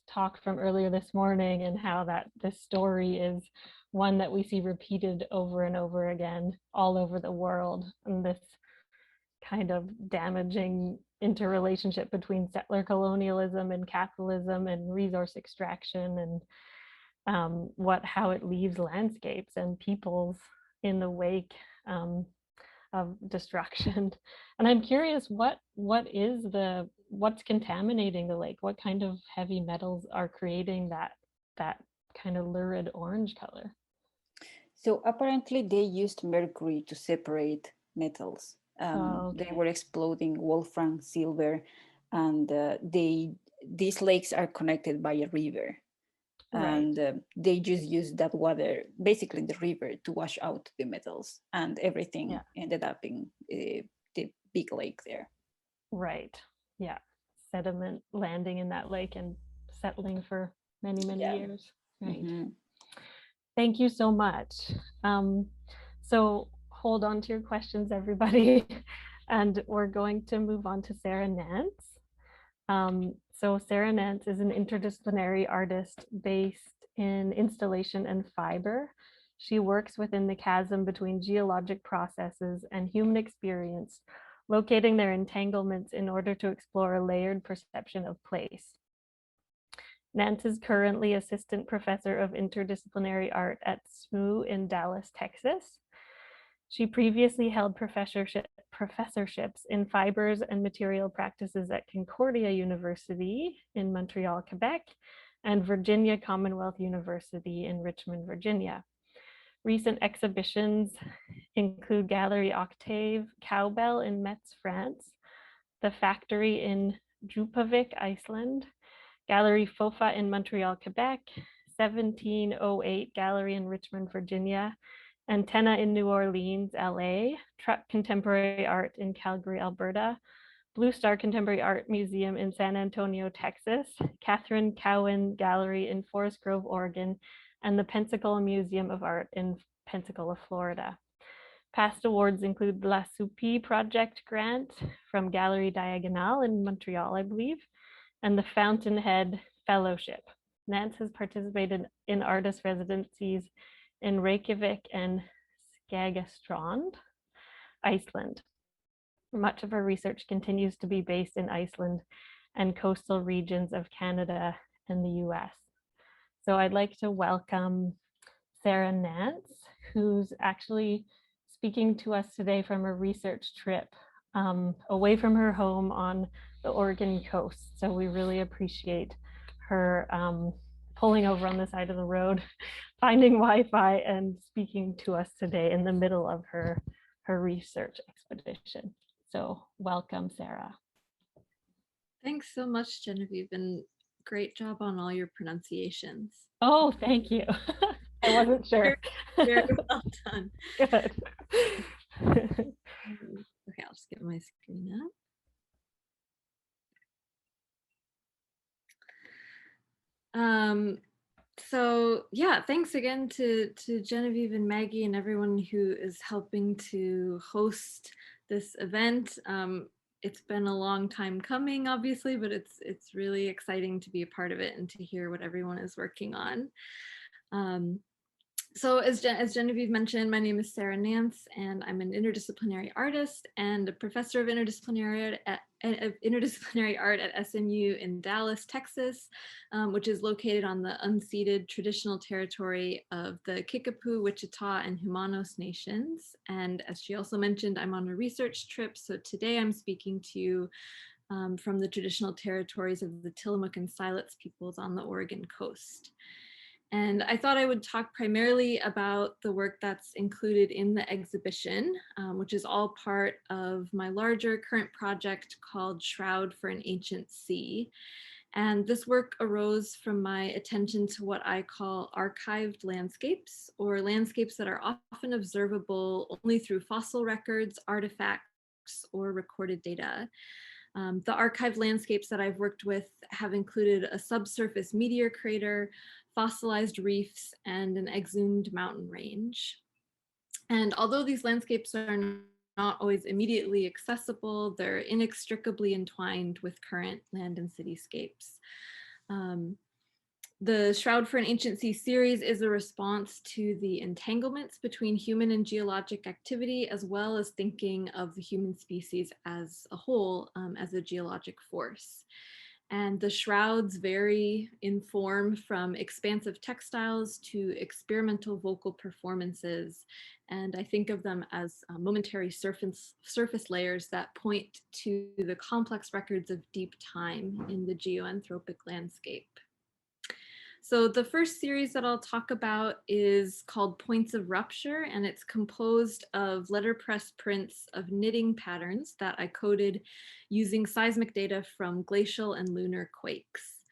talk from earlier this morning, and how that this story is one that we see repeated over and over again all over the world, and this kind of damaging interrelationship between settler colonialism and capitalism and resource extraction, and how it leaves landscapes and peoples in the wake of destruction. And I'm curious, what's contaminating the lake? What kind of heavy metals are creating that kind of lurid orange color? So apparently they used mercury to separate metals. They were exploding wolfram, silver, and these lakes are connected by a river. Right. And they just used that water, basically the river, to wash out the metals, and everything ended up in the big lake there. Right. Yeah. Sediment landing in that lake and settling for many, many years. Right. Mm-hmm. Thank you so much. So hold on to your questions, everybody. And we're going to move on to Sarah Nance. So Sarah Nance is an interdisciplinary artist based in installation and fiber. She works within the chasm between geologic processes and human experience, locating their entanglements in order to explore a layered perception of place. Nance is currently assistant professor of interdisciplinary art at SMU in Dallas, Texas. She previously held professorships in fibers and material practices at Concordia University in Montreal, Quebec, and Virginia Commonwealth University in Richmond, Virginia. Recent exhibitions include Gallery Octave Cowbell in Metz, France, The Factory in Djupavik, Iceland, Gallery Fofa in Montreal, Quebec, 1708 Gallery in Richmond, Virginia, Antenna in New Orleans, LA, Truck Contemporary Art in Calgary, Alberta, Blue Star Contemporary Art Museum in San Antonio, Texas, Catherine Cowan Gallery in Forest Grove, Oregon, and the Pensacola Museum of Art in Pensacola, Florida. Past awards include La Soupi Project Grant from Gallery Diagonale in Montreal, I believe, and the Fountainhead Fellowship. Nance has participated in artist residencies in Reykjavik and Skagastrand, Iceland. Much of her research continues to be based in Iceland and coastal regions of Canada and the US. So I'd like to welcome Sarah Nance, who's actually speaking to us today from a research trip away from her home on the Oregon coast. So we really appreciate her pulling over on the side of the road, finding Wi-Fi and speaking to us today in the middle of her research expedition. So welcome, Sarah. Thanks so much, Genevieve, and great job on all your pronunciations. Oh, thank you. I wasn't sure. Very well done. Good. Okay, I'll just get my screen up. So yeah, thanks again to Genevieve and Maggie and everyone who is helping to host this event. It's been a long time coming, obviously, but it's really exciting to be a part of it and to hear what everyone is working on. So as Genevieve mentioned, my name is Sarah Nance, and I'm an interdisciplinary artist and a professor of interdisciplinary art at SMU in Dallas, Texas, which is located on the unceded traditional territory of the Kickapoo, Wichita, and Humanos nations. And as she also mentioned, I'm on a research trip. So today I'm speaking to you from the traditional territories of the Tillamook and Siletz peoples on the Oregon coast. And I thought I would talk primarily about the work that's included in the exhibition, which is all part of my larger current project called Shroud for an Ancient Sea. And this work arose from my attention to what I call archived landscapes, or landscapes that are often observable only through fossil records, artifacts, or recorded data. The archived landscapes that I've worked with have included a subsurface meteor crater, fossilized reefs, and an exhumed mountain range. And although these landscapes are not always immediately accessible, they're inextricably entwined with current land and cityscapes. The Shroud for an Ancient Sea series is a response to the entanglements between human and geologic activity, as well as thinking of the human species as a whole as a geologic force. And the shrouds vary in form from expansive textiles to experimental vocal performances. And I think of them as momentary surface layers that point to the complex records of deep time in the geoanthropic landscape. So the first series that I'll talk about is called Points of Rupture, and it's composed of letterpress prints of knitting patterns that I coded using seismic data from glacial and lunar quakes.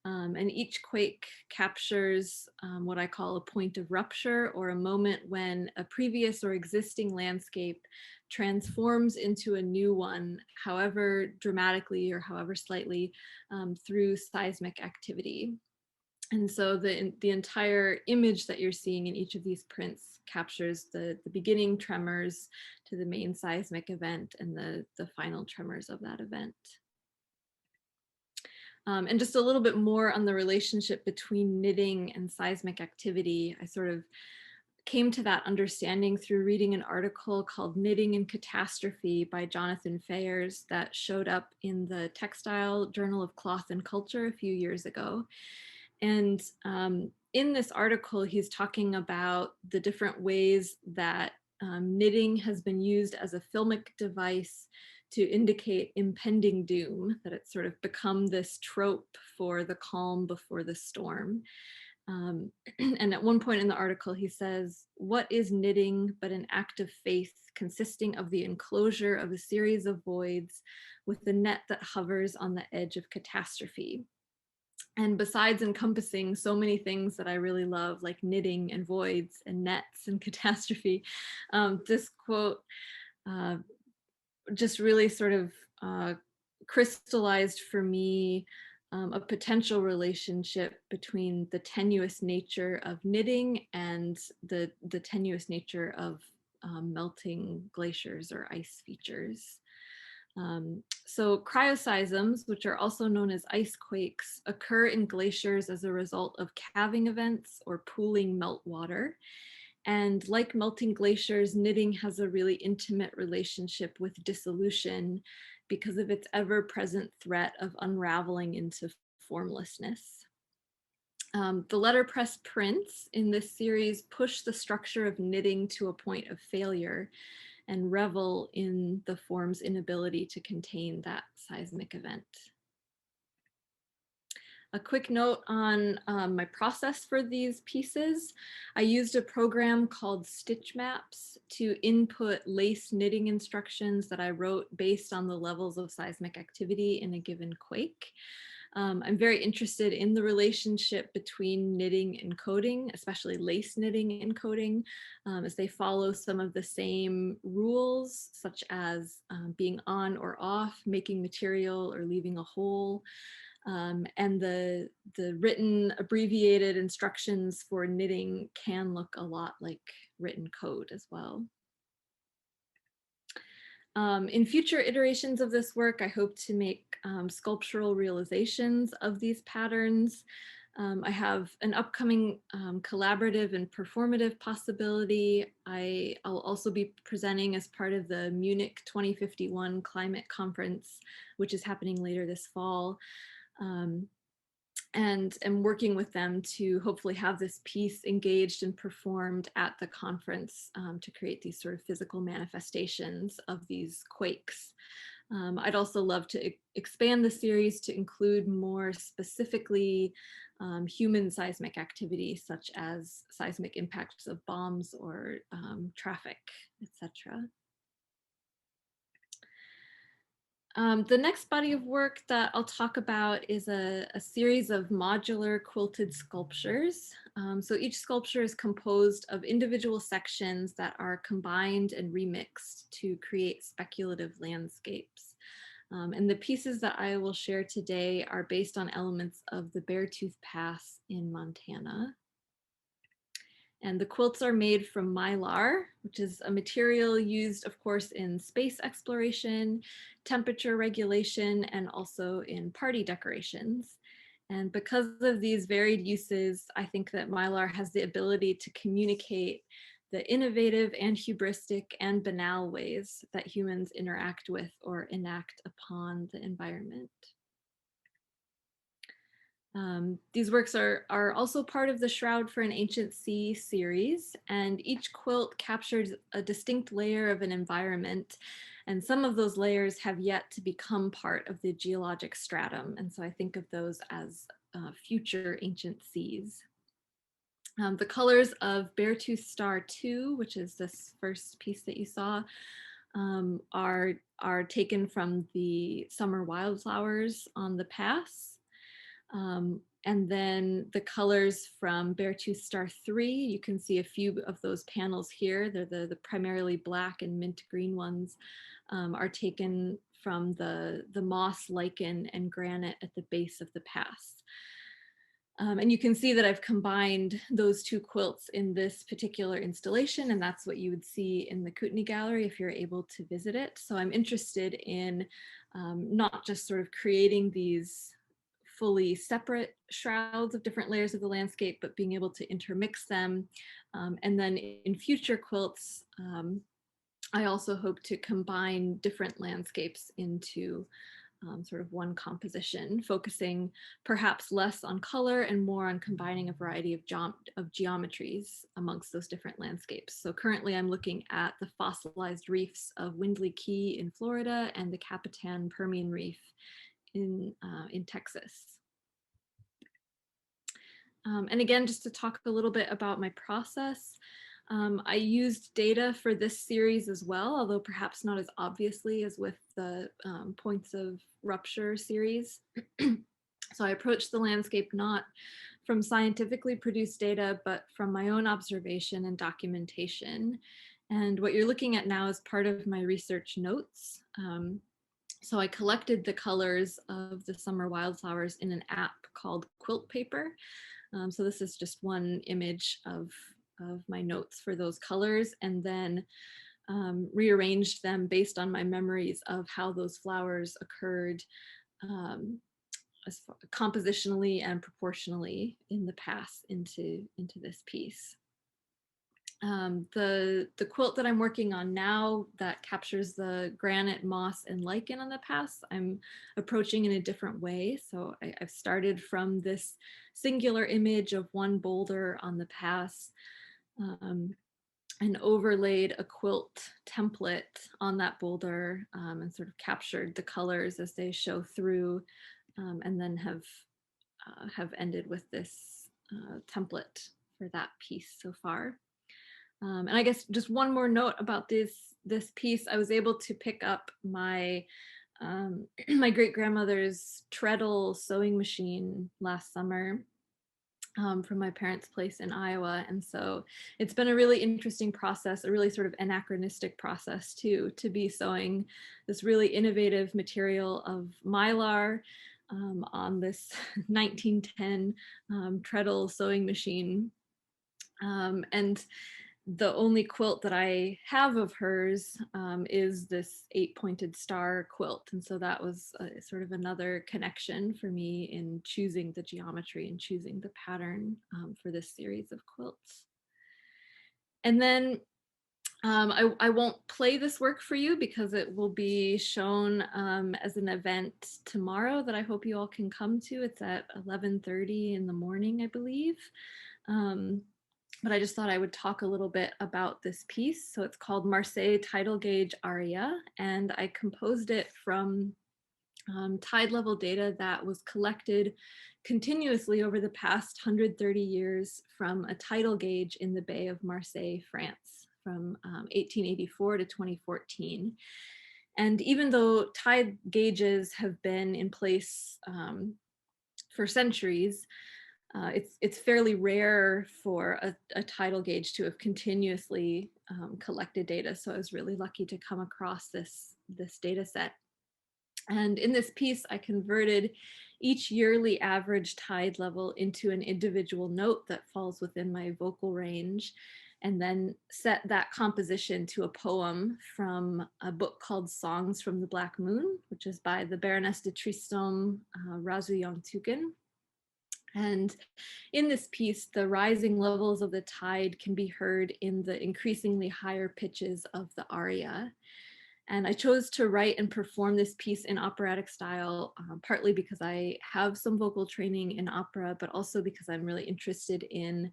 And each quake captures what I call a point of rupture, or a moment when a previous or existing landscape transforms into a new one, however dramatically or however slightly, through seismic activity. And so the entire image that you're seeing in each of these prints captures the beginning tremors to the main seismic event and the final tremors of that event. And just a little bit more on the relationship between knitting and seismic activity. I sort of came to that understanding through reading an article called Knitting and Catastrophe by Jonathan Fayers that showed up in the Textile Journal of Cloth and Culture a few years ago. And in this article, he's talking about the different ways that knitting has been used as a filmic device to indicate impending doom, that it's sort of become this trope for the calm before the storm. And at one point in the article, he says, "What is knitting but an act of faith consisting of the enclosure of a series of voids with the net that hovers on the edge of catastrophe?" And besides encompassing so many things that I really love, like knitting and voids and nets and catastrophe, this quote just really sort of crystallized for me a potential relationship between the tenuous nature of knitting and the tenuous nature of melting glaciers or ice features. So cryoseisms, which are also known as ice quakes, occur in glaciers as a result of calving events or pooling meltwater. And like melting glaciers, knitting has a really intimate relationship with dissolution because of its ever-present threat of unraveling into formlessness. The letterpress prints in this series push the structure of knitting to a point of failure and revel in the form's inability to contain that seismic event. A quick note on my process for these pieces. I used a program called Stitch Maps to input lace knitting instructions that I wrote based on the levels of seismic activity in a given quake. I'm very interested in the relationship between knitting and coding, especially lace knitting and coding, as they follow some of the same rules, such as being on or off, making material or leaving a hole. And the written abbreviated instructions for knitting can look a lot like written code as well. In future iterations of this work, I hope to make sculptural realizations of these patterns. I have an upcoming collaborative and performative possibility. I'll also be presenting as part of the Munich 2051 Climate Conference, which is happening later this fall. And am working with them to hopefully have this piece engaged and performed at the conference to create these sort of physical manifestations of these quakes. I'd also love to expand the series to include more specifically human seismic activity, such as seismic impacts of bombs or traffic, etc. The next body of work that I'll talk about is a series of modular quilted sculptures. So each sculpture is composed of individual sections that are combined and remixed to create speculative landscapes. And the pieces that I will share today are based on elements of the Beartooth Pass in Montana. And the quilts are made from mylar, which is a material used, of course, in space exploration, temperature regulation, and also in party decorations. And because of these varied uses, I think that mylar has the ability to communicate the innovative and hubristic and banal ways that humans interact with or enact upon the environment. These works are also part of the Shroud for an Ancient Sea series, and each quilt captures a distinct layer of an environment, and some of those layers have yet to become part of the geologic stratum, and so I think of those as future ancient seas. The colors of Beartooth Star 2, which is this first piece that you saw, are taken from the summer wildflowers on the pass. And then the colors from Beartooth Star 3, you can see a few of those panels here. They're the primarily black and mint green ones, are taken from the moss, lichen, and granite at the base of the pass. And you can see that I've combined those two quilts in this particular installation, and that's what you would see in the Kootenai Gallery if you're able to visit it. So I'm interested in not just sort of creating these fully separate shrouds of different layers of the landscape, but being able to intermix them. And then in future quilts, I also hope to combine different landscapes into sort of one composition, focusing perhaps less on color and more on combining a variety of geometries amongst those different landscapes. So currently I'm looking at the fossilized reefs of Windley Key in Florida and the Capitan Permian Reef in Texas. And again, just to talk a little bit about my process, I used data for this series as well, although perhaps not as obviously as with the Points of Rupture series. So I approached the landscape not from scientifically produced data, but from my own observation and documentation. And what you're looking at now is part of my research notes. So I collected the colors of the summer wildflowers in an app called Quilt Paper. So this is just one image of my notes for those colors, and then rearranged them based on my memories of how those flowers occurred compositionally and proportionally in the pass into this piece. The quilt that I'm working on now that captures the granite, moss, and lichen on the pass, I'm approaching in a different way. So I've started from this singular image of one boulder on the pass, and overlaid a quilt template on that boulder, and sort of captured the colors as they show through, and then have ended with this template for that piece so far. And I guess just one more note about this piece, I was able to pick up my my great grandmother's treadle sewing machine last summer, from my parents' place in Iowa. And so it's been a really interesting process, a really sort of anachronistic process too, to be sewing this really innovative material of Mylar on this 1910 treadle sewing machine. And the only quilt that I have of hers is this 8-pointed star quilt. And so that was sort of another connection for me in choosing the geometry and choosing the pattern for this series of quilts. And then I won't play this work for you because it will be shown as an event tomorrow that I hope you all can come to. It's at 11:30 in the morning, I believe. But I just thought I would talk a little bit about this piece. So it's called Marseille Tidal Gauge Aria, and I composed it from tide level data that was collected continuously over the past 130 years from a tidal gauge in the Bay of Marseille, France, from 1884 to 2014. And even though tide gauges have been in place for centuries, it's fairly rare for a tidal gauge to have continuously collected data. So I was really lucky to come across this data set. And in this piece, I converted each yearly average tide level into an individual note that falls within my vocal range, and then set that composition to a poem from a book called Songs from the Black Moon, which is by the Baroness de Tristram Razouillan-Tuken. And in this piece, the rising levels of the tide can be heard in the increasingly higher pitches of the aria. And I chose to write and perform this piece in operatic style, partly because I have some vocal training in opera, but also because I'm really interested in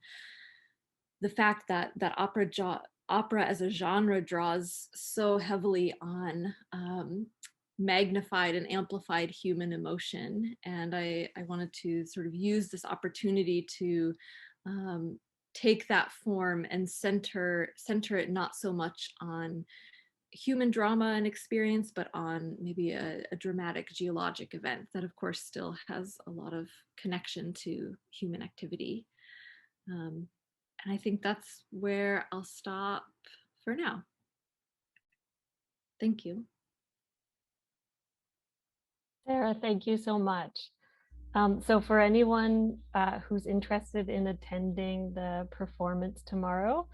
the fact that opera as a genre draws so heavily on magnified and amplified human emotion. And I wanted to sort of use this opportunity to take that form and center it not so much on human drama and experience, but on maybe a dramatic geologic event that of course still has a lot of connection to human activity. And I think that's where I'll stop for now. Thank you. Sarah, thank you so much. So for anyone who's interested in attending the performance tomorrow,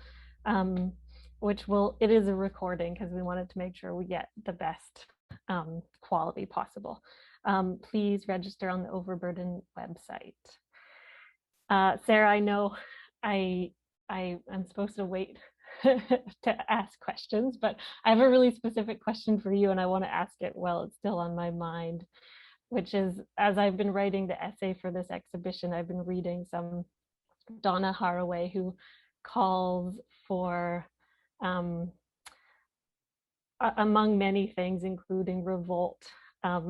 which it is a recording because we wanted to make sure we get the best quality possible. Please register on the Overburden website. Sarah, I know I'm supposed to wait to ask questions, but I have a really specific question for you and I want to ask it while it's still on my mind, which is, as I've been writing the essay for this exhibition, I've been reading some Donna Haraway, who calls for, among many things, including revolt,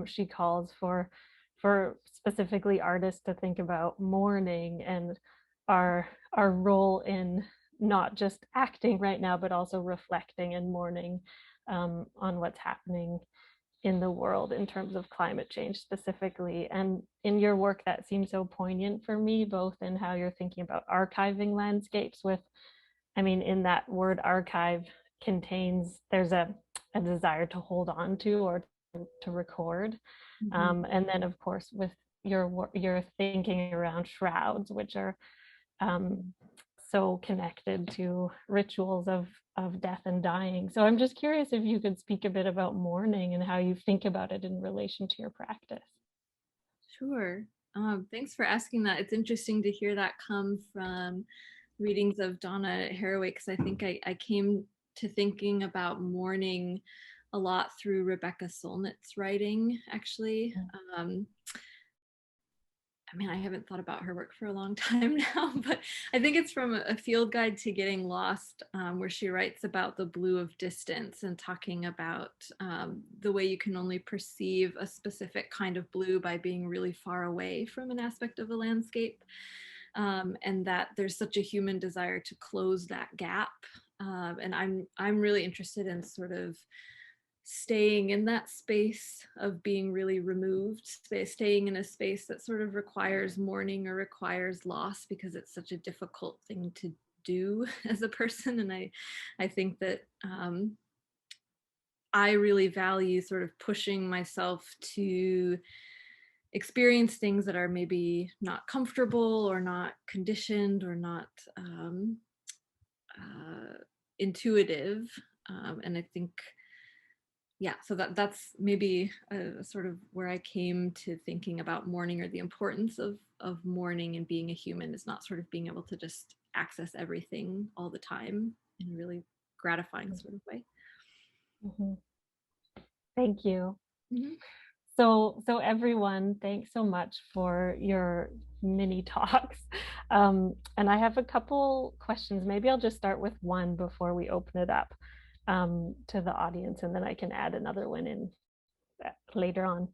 she calls for specifically artists to think about mourning and our role in not just acting right now, but also reflecting and mourning on what's happening in the world in terms of climate change specifically. And in your work, that seems so poignant for me, both in how you're thinking about archiving landscapes with, I mean, in that word archive there's a desire to hold on to or to record. And then of course with your thinking around shrouds, which are so connected to rituals of death and dying. So I'm just curious if you could speak a bit about mourning and how you think about it in relation to your practice. Sure. Thanks for asking that. It's interesting to hear that come from readings of Donna Haraway, because I think I came to thinking about mourning a lot through Rebecca Solnit's writing, actually. I mean, I haven't thought about her work for a long time now, but I think it's from A Field Guide to Getting Lost, where she writes about the blue of distance and talking about the way you can only perceive a specific kind of blue by being really far away from an aspect of a landscape. And that there's such a human desire to close that gap. And I'm really interested in sort of staying in that space of being really removed, staying in a space that sort of requires mourning or requires loss, because it's such a difficult thing to do as a person. And I think that I really value sort of pushing myself to experience things that are maybe not comfortable or not conditioned or not intuitive. And I think, yeah, so that's maybe sort of where I came to thinking about mourning, or the importance of mourning and being a human is not sort of being able to just access everything all the time in a really gratifying sort of way. Mm-hmm. Thank you. Mm-hmm. So everyone, thanks so much for your mini talks. And I have a couple questions. Maybe I'll just start with one before we open it up to the audience, and then I can add another one in later on.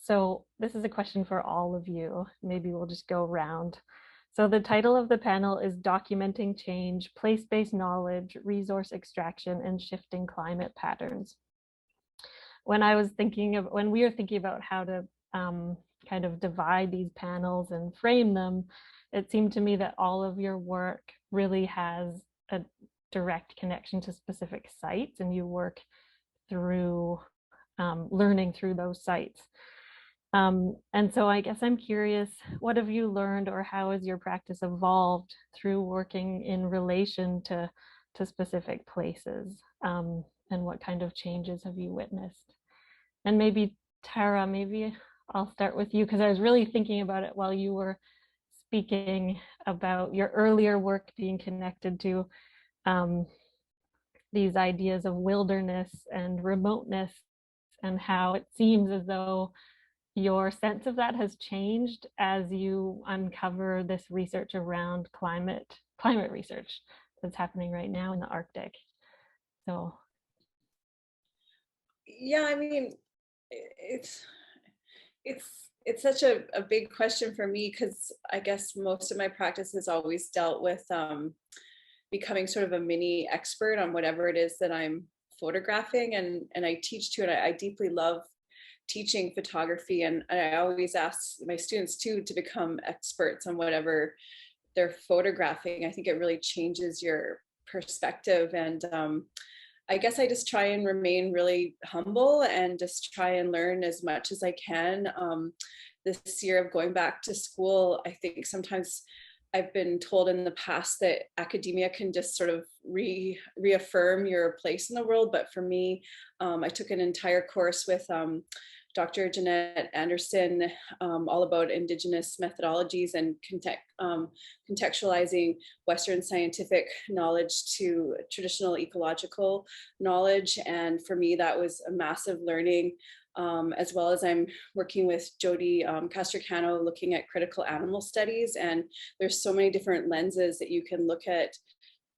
So this is a question for all of you. Maybe we'll just go around. So the title of the panel is Documenting Change, Place-Based Knowledge, Resource Extraction, and Shifting Climate Patterns. When we were thinking about how to kind of divide these panels and frame them, it seemed to me that all of your work really has a direct connection to specific sites, and you work through learning through those sites. And so I guess I'm curious, what have you learned, or how has your practice evolved through working in relation to specific places? And what kind of changes have you witnessed? And maybe Tara, maybe I'll start with you, because I was really thinking about it while you were speaking about your earlier work being connected to these ideas of wilderness and remoteness, and how it seems as though your sense of that has changed as you uncover this research around climate research that's happening right now in the Arctic. So yeah, I mean, it's such a big question for me, because I guess most of my practice has always dealt with becoming sort of a mini expert on whatever it is that I'm photographing, and I teach too, and I deeply love teaching photography, and I always ask my students too to become experts on whatever they're photographing. I think it really changes your perspective, and I guess I just try and remain really humble and just try and learn as much as I can. This year of going back to school, I think sometimes I've been told in the past that academia can just sort of reaffirm your place in the world. But for me, I took an entire course with Dr. Jeanette Anderson, all about Indigenous methodologies and contextualizing Western scientific knowledge to traditional ecological knowledge. And for me, that was a massive learning, as well as I'm working with Jody Castricano looking at critical animal studies. And there's so many different lenses that you can look at,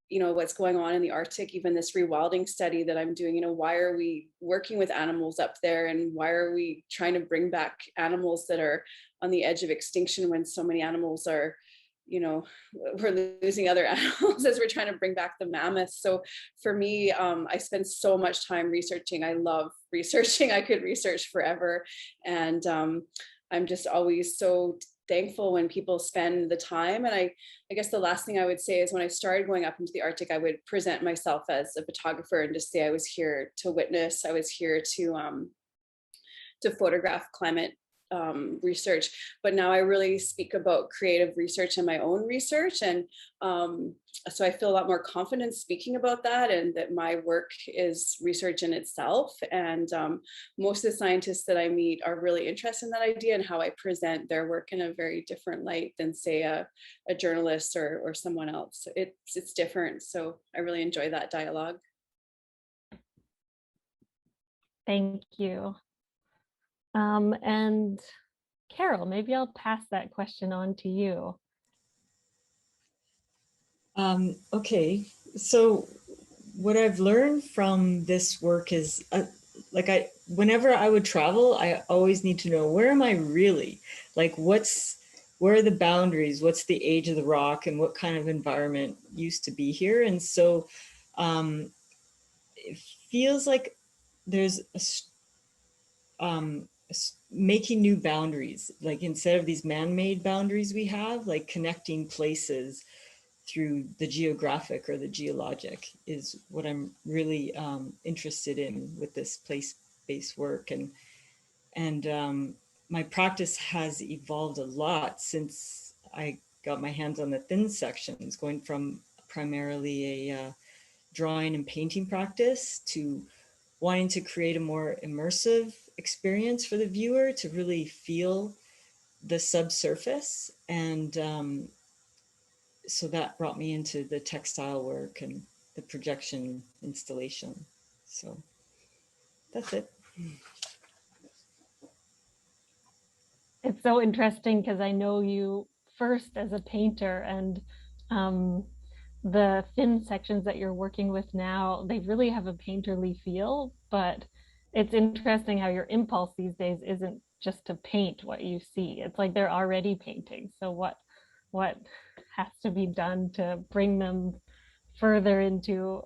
you know, what's going on in the Arctic, even this rewilding study that I'm doing, you know, why are we working with animals up there, and why are we trying to bring back animals that are on the edge of extinction when so many animals are, you know, we're losing other animals as we're trying to bring back the mammoths. So for me, I spend so much time researching. I love researching. I could research forever. And I'm just always so thankful when people spend the time. And I guess the last thing I would say is, when I started going up into the Arctic, I would present myself as a photographer and just say I was here to witness. I was here to photograph climate research, but now I really speak about creative research and my own research. And so I feel a lot more confident speaking about that, and that my work is research in itself. And most of the scientists that I meet are really interested in that idea and how I present their work in a very different light than, say, a journalist or someone else. It's different. So I really enjoy that dialogue. Thank you. And Carol, maybe I'll pass that question on to you. Okay, so what I've learned from this work is whenever I would travel, I always need to know, where am I really? Like, where are the boundaries? What's the age of the rock, and what kind of environment used to be here? And so it feels like there's making new boundaries, like instead of these man-made boundaries we have, like connecting places through the geographic or the geologic is what I'm really interested in with this place-based work. And my practice has evolved a lot since I got my hands on the thin sections, going from primarily a drawing and painting practice to wanting to create a more immersive experience for the viewer to really feel the subsurface. And so that brought me into the textile work and the projection installation. So that's it. It's so interesting because I know you first as a painter, and the thin sections that you're working with now, they really have a painterly feel, but it's interesting how your impulse these days isn't just to paint what you see. It's like they're already painting. So what has to be done to bring them further into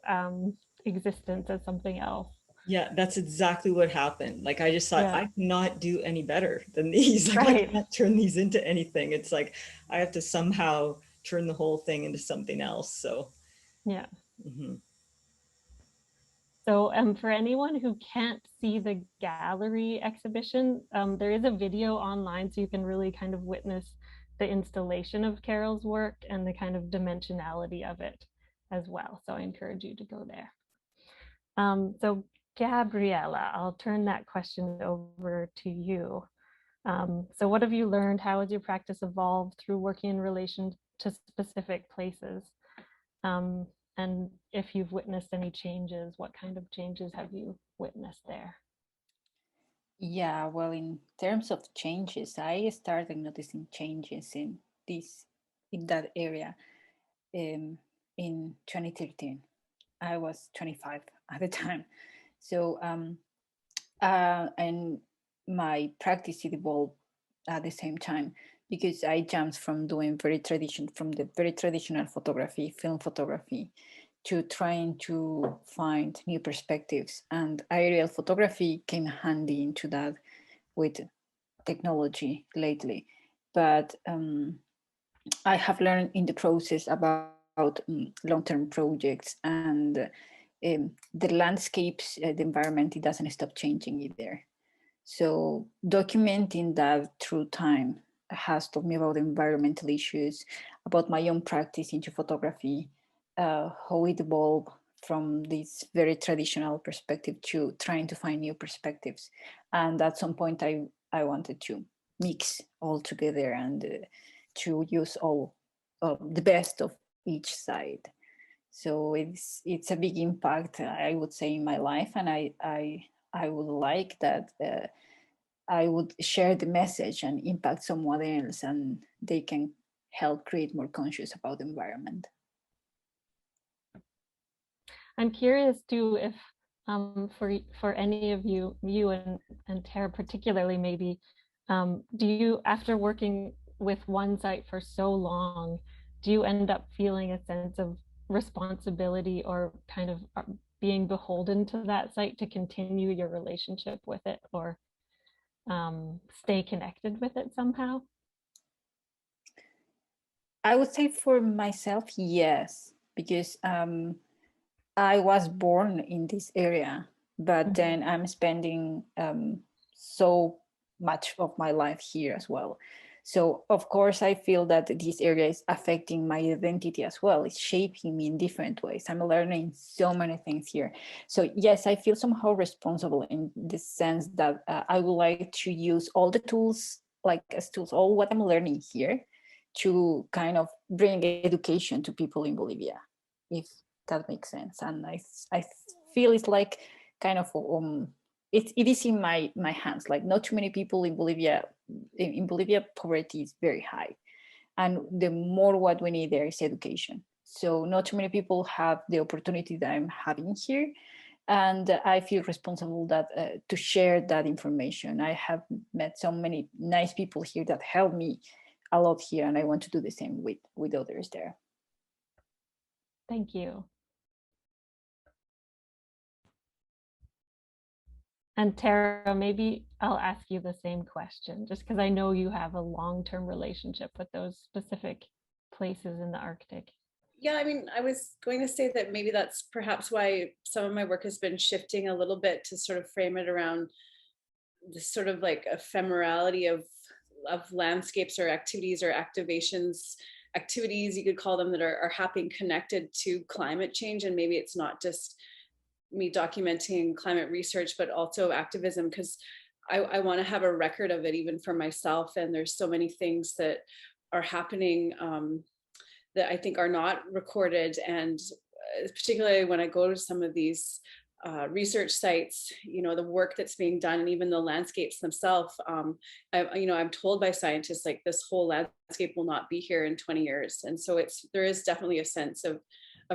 existence as something else? Yeah, that's exactly what happened. Like, I just thought, Yeah. I cannot do any better than these. Like, Right. I can't turn these into anything. It's like I have to somehow turn the whole thing into something else. So Yeah. mm-hmm. So for anyone who can't see the gallery exhibition, there is a video online, so you can really kind of witness the installation of Carol's work and the kind of dimensionality of it as well. So I encourage you to go there. So Gabriella, I'll turn that question over to you. So what have you learned? How has your practice evolved through working in relation to specific places? And if you've witnessed any changes, what kind of changes have you witnessed there? Yeah, well, in terms of changes, I started noticing changes in that area in 2013. I was 25 at the time. So, and my practice evolved at the same time, because I jumped from doing from the very traditional photography, film photography, to trying to find new perspectives. And aerial photography came handy into that with technology lately. But I have learned in the process about long-term projects, and the landscapes, the environment, it doesn't stop changing either. So documenting that through time has taught me about environmental issues, about my own practice into photography, how it evolved from this very traditional perspective to trying to find new perspectives. And at some point I wanted to mix all together and to use all the best of each side. So it's a big impact, I would say, in my life, and I would like that I would share the message and impact someone else, and they can help create more conscious about the environment. I'm curious too if for any of you and Tara particularly, maybe, do you, after working with one site for so long, do you end up feeling a sense of responsibility or kind of being beholden to that site to continue your relationship with it, or stay connected with it somehow? I would say for myself, yes, because I was born in this area, but then I'm spending so much of my life here as well. So of course, I feel that this area is affecting my identity as well. It's shaping me in different ways. I'm learning so many things here. So yes, I feel somehow responsible in the sense that I would like to use all the tools, like as tools, all what I'm learning here, to kind of bring education to people in Bolivia, if that makes sense. And I feel it's like kind of it is in my hands. Like not too many people in Bolivia. In Bolivia, poverty is very high, and the more what we need there is education. So not too many people have the opportunity that I'm having here, and I feel responsible that to share that information. I have met so many nice people here that help me a lot here, and I want to do the same with others there. Thank you. And Tara, maybe I'll ask you the same question, just because I know you have a long-term relationship with those specific places in the Arctic. Yeah, I mean, I was going to say that maybe that's perhaps why some of my work has been shifting a little bit to sort of frame it around this sort of like ephemerality of landscapes or activities or activities you could call them, that are happening connected to climate change. And maybe it's not just me documenting climate research, but also activism, because I want to have a record of it even for myself. And there's so many things that are happening that I think are not recorded. And particularly when I go to some of these research sites, you know, the work that's being done, and even the landscapes themselves, I'm told by scientists, like, this whole landscape will not be here in 20 years. And so there is definitely a sense of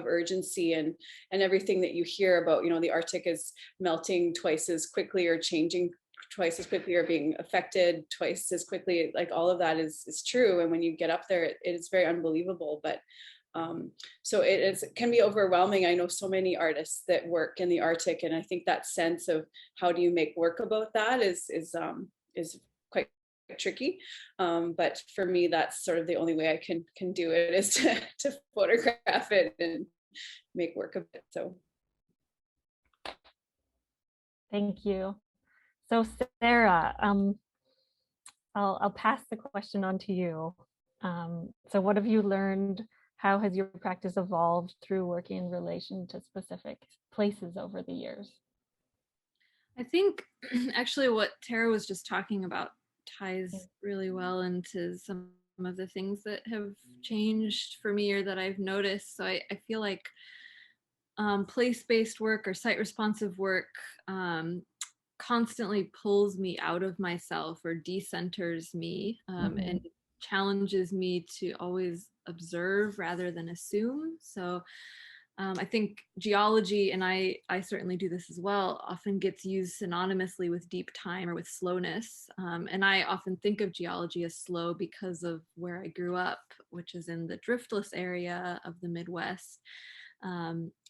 urgency, and everything that you hear about, you know, the Arctic is melting twice as quickly, or changing twice as quickly, or being affected twice as quickly, like all of that is true. And when you get up there, it is very unbelievable. But so it can be overwhelming. I know so many artists that work in the Arctic, and I think that sense of how do you make work about that is quite tricky. But for me, that's sort of the only way I can do it, is to photograph it and make work of it. So thank you. So Sarah, I'll pass the question on to you. So what have you learned? How has your practice evolved through working in relation to specific places over the years? I think actually what Tara was just talking about ties really well into some of the things that have changed for me, or that I've noticed. So I feel like place-based work or site-responsive work constantly pulls me out of myself, or decenters me, and challenges me to always observe rather than assume. So I think geology, and I certainly do this as well, often gets used synonymously with deep time or with slowness. And I often think of geology as slow because of where I grew up, which is in the driftless area of the Midwest,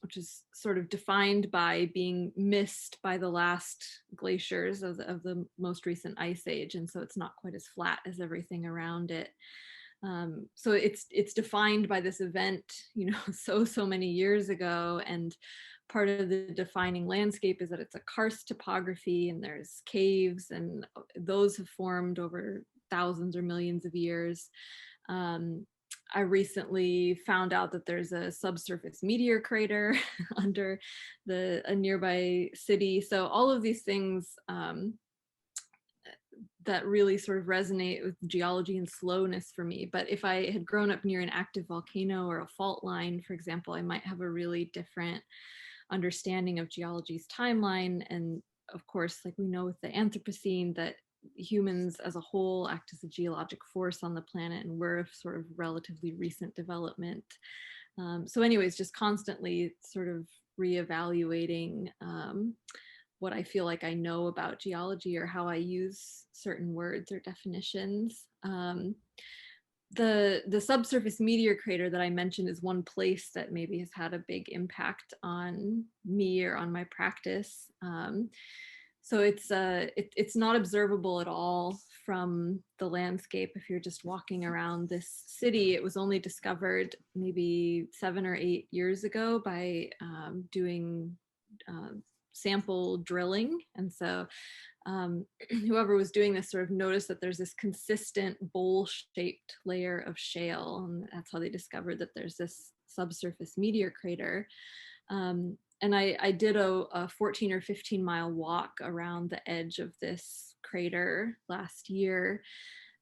which is sort of defined by being missed by the last glaciers of the most recent ice age. And so it's not quite as flat as everything around it. So it's defined by this event, you know, so many years ago. And part of the defining landscape is that it's a karst topography, and there's caves, and those have formed over thousands or millions of years. I recently found out that there's a subsurface meteor crater under a nearby city. So all of these things that really sort of resonate with geology and slowness for me. But if I had grown up near an active volcano or a fault line, for example, I might have a really different understanding of geology's timeline. And of course, like we know with the Anthropocene, that humans as a whole act as a geologic force on the planet, and we're a sort of relatively recent development. So anyways, just constantly sort of reevaluating what I feel like I know about geology, or how I use certain words or definitions. The subsurface meteor crater that I mentioned is one place that maybe has had a big impact on me or on my practice. So it's not observable at all from the landscape if you're just walking around this city. It was only discovered maybe 7 or 8 years ago by doing sample drilling. And so whoever was doing this sort of noticed that there's this consistent bowl-shaped layer of shale, and that's how they discovered that there's this subsurface meteor crater. And I did a 14 or 15 mile walk around the edge of this crater last year.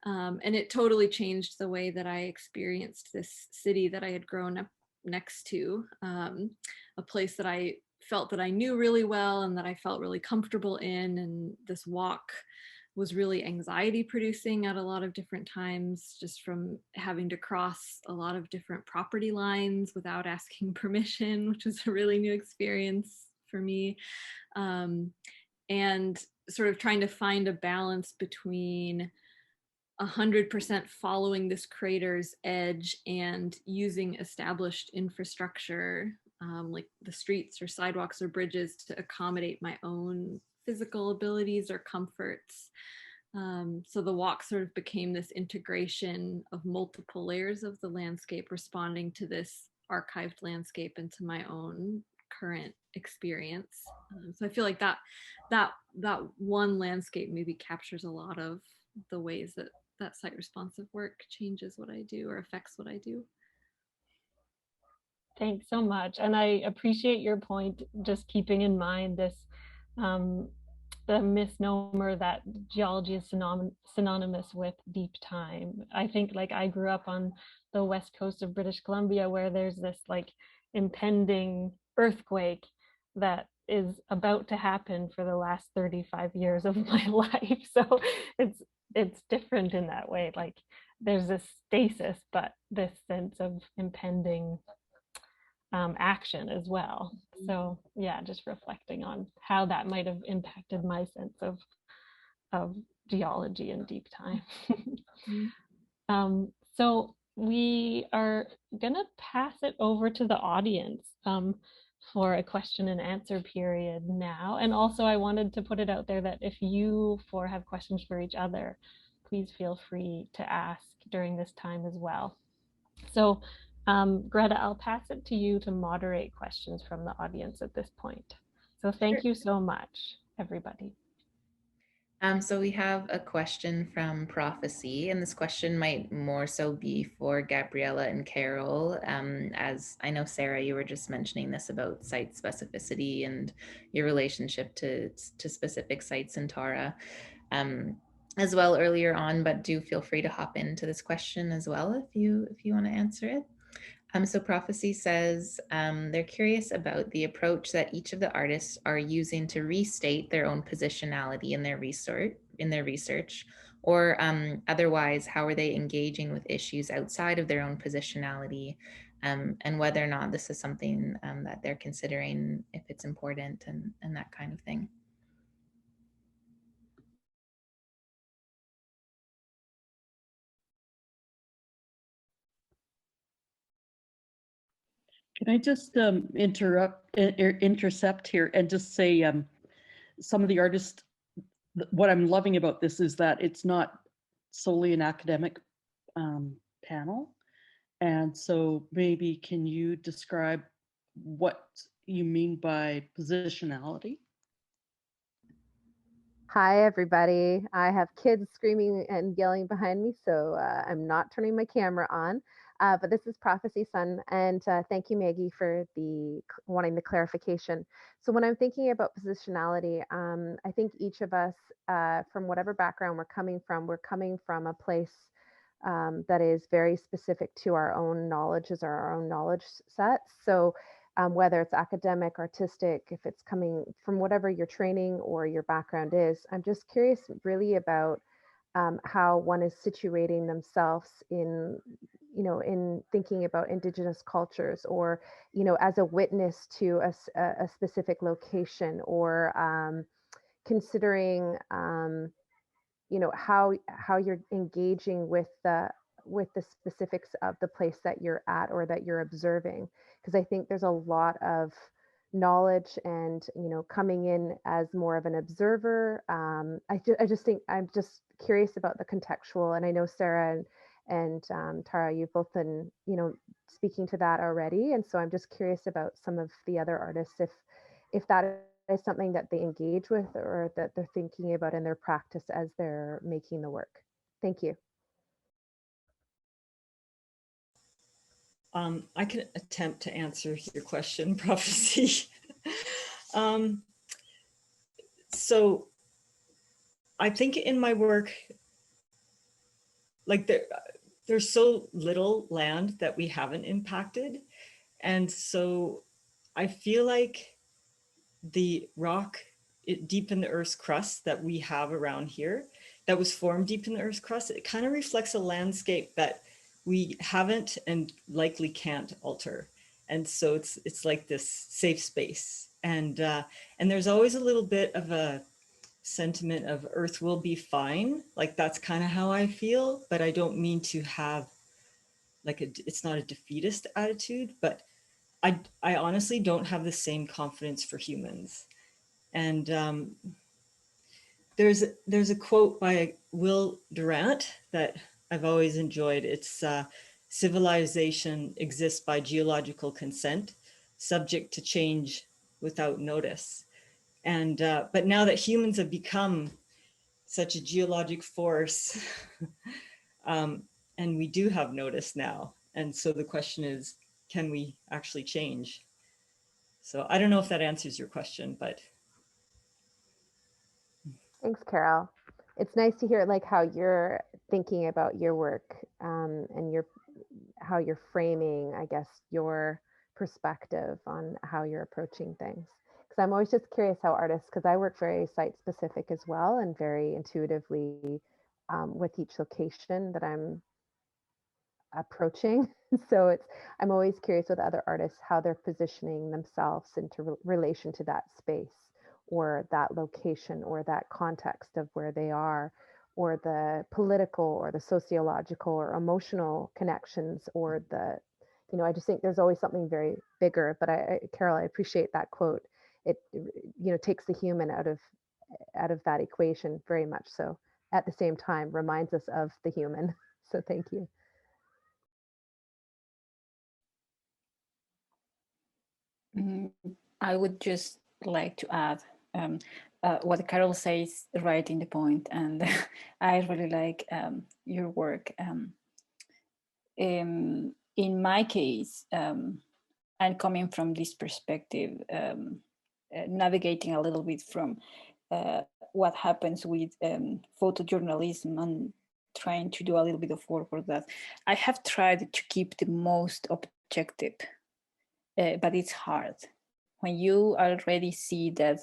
And it totally changed the way that I experienced this city that I had grown up next to, a place that I felt that I knew really well and that I felt really comfortable in. And this walk was really anxiety producing at a lot of different times, just from having to cross a lot of different property lines without asking permission, which was a really new experience for me. And sort of trying to find a balance between 100% following this crater's edge and using established infrastructure, like the streets or sidewalks or bridges, to accommodate my own physical abilities or comforts. So the walk sort of became this integration of multiple layers of the landscape, responding to this archived landscape and to my own current experience. So I feel like that one landscape maybe captures a lot of the ways that site responsive work changes what I do or affects what I do. Thanks so much. And I appreciate your point, just keeping in mind this, the misnomer that geology is synonymous with deep time. I think, like, I grew up on the west coast of British Columbia, where there's this like impending earthquake that is about to happen for the last 35 years of my life. So it's different in that way. Like, there's this stasis, but this sense of impending action as well. So yeah, just reflecting on how that might have impacted my sense of geology and deep time. So we are gonna pass it over to the audience for a question and answer period now. And also I wanted to put it out there that if you four have questions for each other, please feel free to ask during this time as well. So Greta, I'll pass it to you to moderate questions from the audience at this point. So thank you so much, everybody. So we have a question from Prophecy, and this question might more so be for Gabriella and Carol. As I know, Sarah, you were just mentioning this about site specificity and your relationship to specific sites in Tara as well earlier on, but do feel free to hop into this question as well if you want to answer it. So Prophecy says they're curious about the approach that each of the artists are using to restate their own positionality in their research, or otherwise, how are they engaging with issues outside of their own positionality, and whether or not this is something that they're considering, if it's important, and that kind of thing. Can I just intercept here and just say some of the artists, what I'm loving about this is that it's not solely an academic panel. And so maybe can you describe what you mean by positionality? Hi, everybody. I have kids screaming and yelling behind me, so I'm not turning my camera on. But this is Prophecy Sun, and thank you, Maggie, for wanting the clarification. So when I'm thinking about positionality, I think each of us, from whatever background we're coming from a place that is very specific to our own knowledges or our own knowledge sets. So whether it's academic, artistic, if it's coming from whatever your training or your background is, I'm just curious really about how one is situating themselves in thinking about Indigenous cultures, or, as a witness to a specific location, or considering, how you're engaging with the specifics of the place that you're at or that you're observing. Because I think there's a lot of knowledge and, coming in as more of an observer. I just think I'm just curious about the contextual, and I know Sarah and Tara, you've both been, speaking to that already. And so I'm just curious about some of the other artists, if that is something that they engage with or that they're thinking about in their practice as they're making the work? Thank you. I can attempt to answer your question, Prophecy. So I think in my work, like there's so little land that we haven't impacted. And so I feel like the rock deep in the Earth's crust that we have around here, that was formed deep in the Earth's crust, it kind of reflects a landscape that we haven't and likely can't alter. And so it's like this safe space. And there's always a little bit of a sentiment of Earth will be fine. Like that's kind of how I feel, but I don't mean to have like it's not a defeatist attitude, but I honestly don't have the same confidence for humans. And there's a quote by Will Durant that I've always enjoyed. It's civilization exists by geological consent, subject to change without notice. And but now that humans have become such a geologic force, and we do have notice now. And so the question is, can we actually change? So I don't know if that answers your question, but. Thanks, Carol. It's nice to hear like how you're thinking about your work and how you're framing, I guess, your perspective on how you're approaching things. Because I'm always just curious how artists, because I work very site specific as well and very intuitively with each location that I'm approaching. So I'm always curious with other artists how they're positioning themselves into relation to that space or that location or that context of where they are, or the political or the sociological or emotional connections, or the, I just think there's always something very bigger. But Carol, I appreciate that quote. It takes the human out of that equation very much so. At the same time, reminds us of the human. So thank you. I would just like to add what Carol says right in the point, and I really like your work. In my case, I'm coming from this perspective, navigating a little bit from what happens with photojournalism and trying to do a little bit of work for that. I have tried to keep the most objective, but it's hard. When you already see that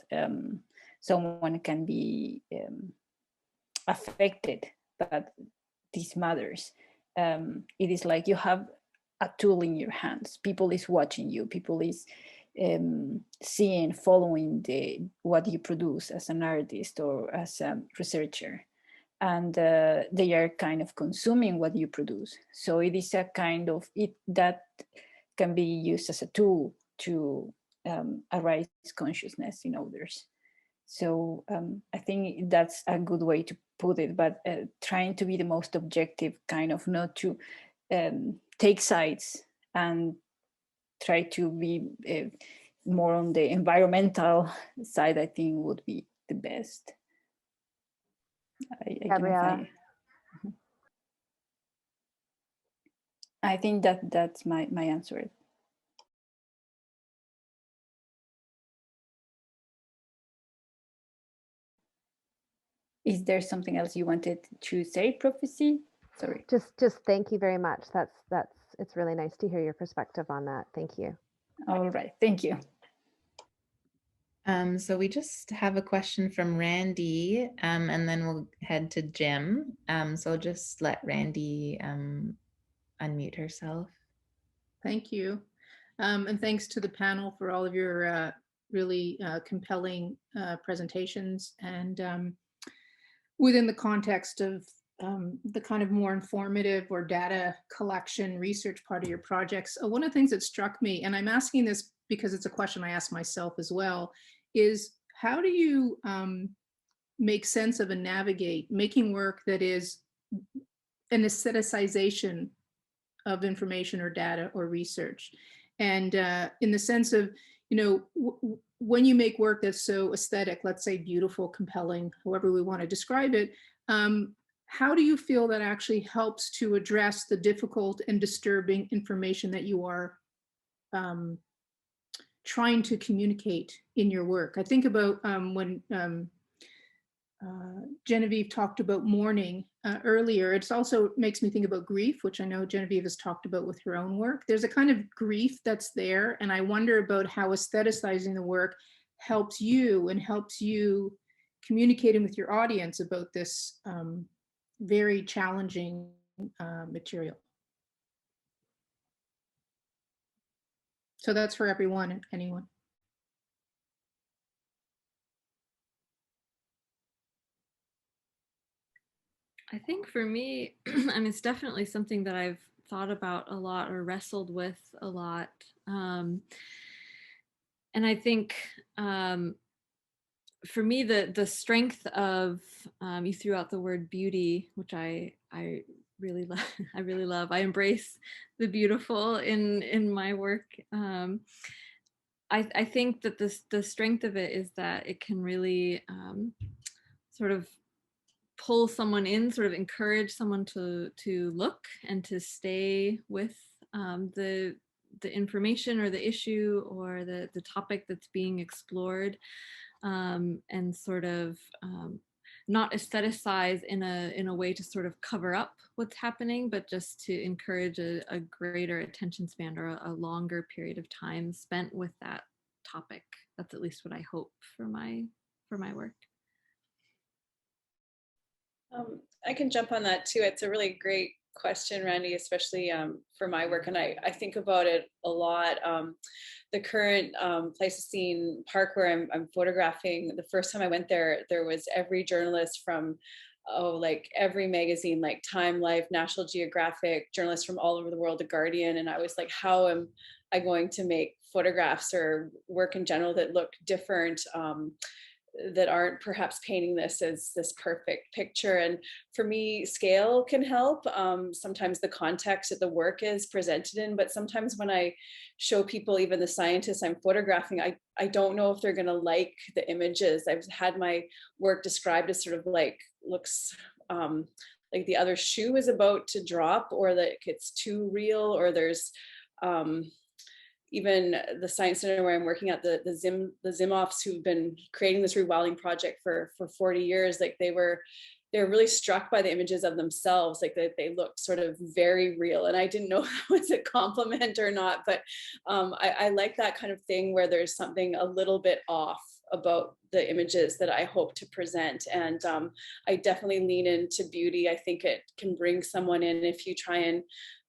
someone can be affected, but this matters. It is like you have a tool in your hands. People is watching you. People is seeing, following what you produce as an artist or as a researcher. And they are kind of consuming what you produce. So it is a kind of, that can be used as a tool to arise consciousness in others. So I think that's a good way to put it, but trying to be the most objective, kind of not to take sides and try to be more on the environmental side, I think would be the best. Gabrielle. I think that's my answer. Is there something else you wanted to say, Prophecy? Sorry. Just thank you very much. It's really nice to hear your perspective on that. Thank you. All right, thank you. So we just have a question from Randy, and then we'll head to Jim. So I'll just let Randy unmute herself. Thank you. And thanks to the panel for all of your really compelling presentations, and within the context of the kind of more informative or data collection research part of your projects. One of the things that struck me, and I'm asking this because it's a question I ask myself as well, is how do you make sense of and navigate making work that is an aestheticization of information or data or research? And in the sense of, you know, when you make work that's so aesthetic, let's say beautiful, compelling, however we want to describe it, how do you feel that actually helps to address the difficult and disturbing information that you are trying to communicate in your work? I think about when Genevieve talked about mourning earlier. It also makes me think about grief, which I know Genevieve has talked about with her own work. There's a kind of grief that's there, and I wonder about how aestheticizing the work helps you and helps you communicating with your audience about this very challenging material. So that's for everyone, anyone. I think for me, I mean, it's definitely something that I've thought about a lot or wrestled with a lot. And I think for me, the strength of, you threw out the word beauty, which I really love. I really love. I embrace the beautiful in my work. I think that the strength of it is that it can really sort of pull someone in, sort of encourage someone to look and to stay with the information or the issue or the topic that's being explored, and sort of not aestheticize in a way to sort of cover up what's happening, but just to encourage a greater attention span or a longer period of time spent with that topic. That's at least what I hope for my work. I can jump on that too. It's a really great question, Randy, especially for my work. And I think about it a lot. The current Pleistocene Park where I'm photographing, the first time I went there, there was every journalist from, like every magazine, like Time, Life, National Geographic, journalists from all over the world, The Guardian. And I was like, how am I going to make photographs or work in general that look different, that aren't perhaps painting this as this perfect picture? And for me, scale can help. Sometimes the context that the work is presented in, but sometimes when I show people, even the scientists I'm photographing, I don't know if they're going to like the images. I've had my work described as sort of like, looks like the other shoe is about to drop, or that it's too real, or there's even the science center where I'm working at, the Zimoffs who've been creating this rewilding project for 40 years, like they were really struck by the images of themselves, like they looked sort of very real. And I didn't know if that was a compliment or not, but I like that kind of thing where there's something a little bit off about the images that I hope to present. And I definitely lean into beauty. I think it can bring someone in. If you try and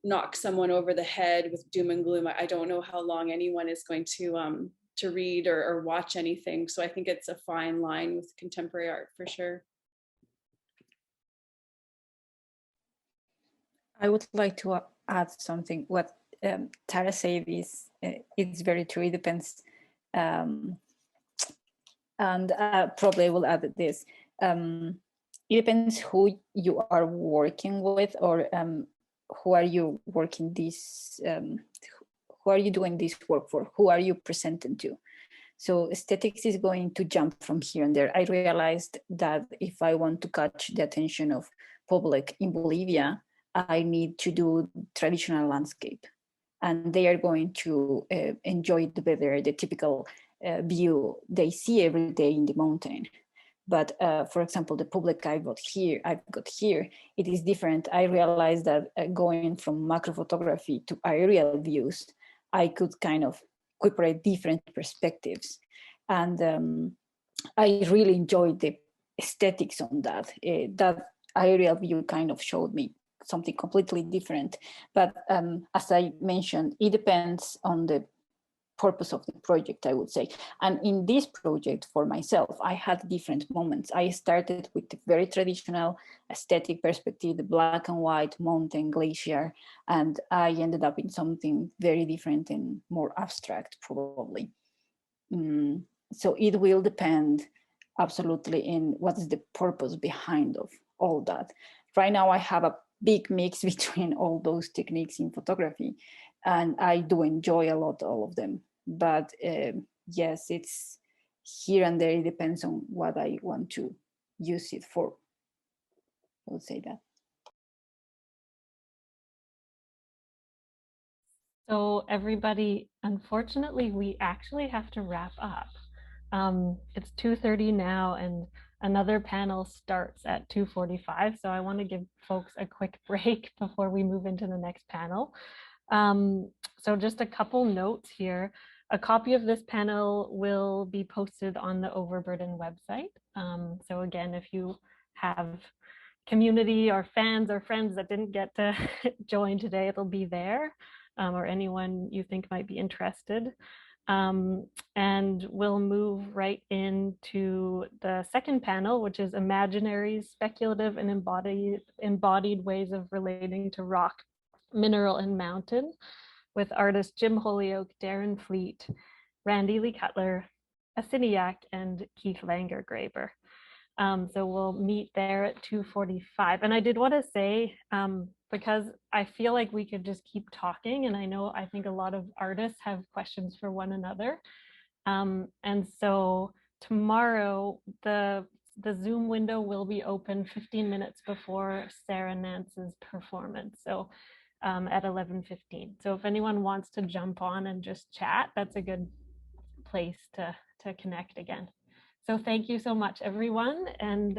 knock someone over the head with doom and gloom, I don't know how long anyone is going to read or watch anything. So I think it's a fine line with contemporary art for sure. I would like to add something. What Tara said is it's very true. It depends, and probably I will add this. It depends who you are working with, or who are you working this, who are you doing this work for? Who are you presenting to? So aesthetics is going to jump from here and there. I realized that if I want to catch the attention of public in Bolivia, I need to do traditional landscape, and they are going to enjoy it better, the typical view they see every day in the mountain. But for example, the public I've got here, it is different. I realized that going from macro photography to aerial views, I could kind of incorporate different perspectives. And I really enjoyed the aesthetics on that. That aerial view kind of showed me something completely different. But as I mentioned, it depends on the purpose of the project, I would say. And in this project for myself, I had different moments. I started with the very traditional aesthetic perspective, the black and white mountain glacier, and I ended up in something very different and more abstract, probably. So it will depend absolutely in what is the purpose behind of all that. Right now, I have a big mix between all those techniques in photography, and I do enjoy a lot all of them. But yes, it's here and there. It depends on what I want to use it for. I would say that. So everybody, unfortunately, we actually have to wrap up. It's 2:30 now, and another panel starts at 2:45. So I want to give folks a quick break before we move into the next panel. So just a couple notes here. A copy of this panel will be posted on the Overburden website. So again, if you have community or fans or friends that didn't get to join today, it'll be there, or anyone you think might be interested. And we'll move right into the second panel, which is imaginaries, speculative and embodied ways of relating to rock, mineral, and mountain, with artists Jim Holyoke, Darren Fleet, Randy Lee Cutler, Asiniak, and Keith Langer-Graber. So we'll meet there at 2:45. And I did want to say, because I feel like we could just keep talking, and I think a lot of artists have questions for one another. And so tomorrow, the Zoom window will be open 15 minutes before Sarah Nance's performance. So at 11:15. So if anyone wants to jump on and just chat, that's a good place to connect again. So thank you so much, everyone, and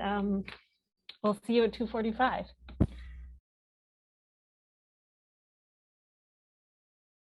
we'll see you at 2:45.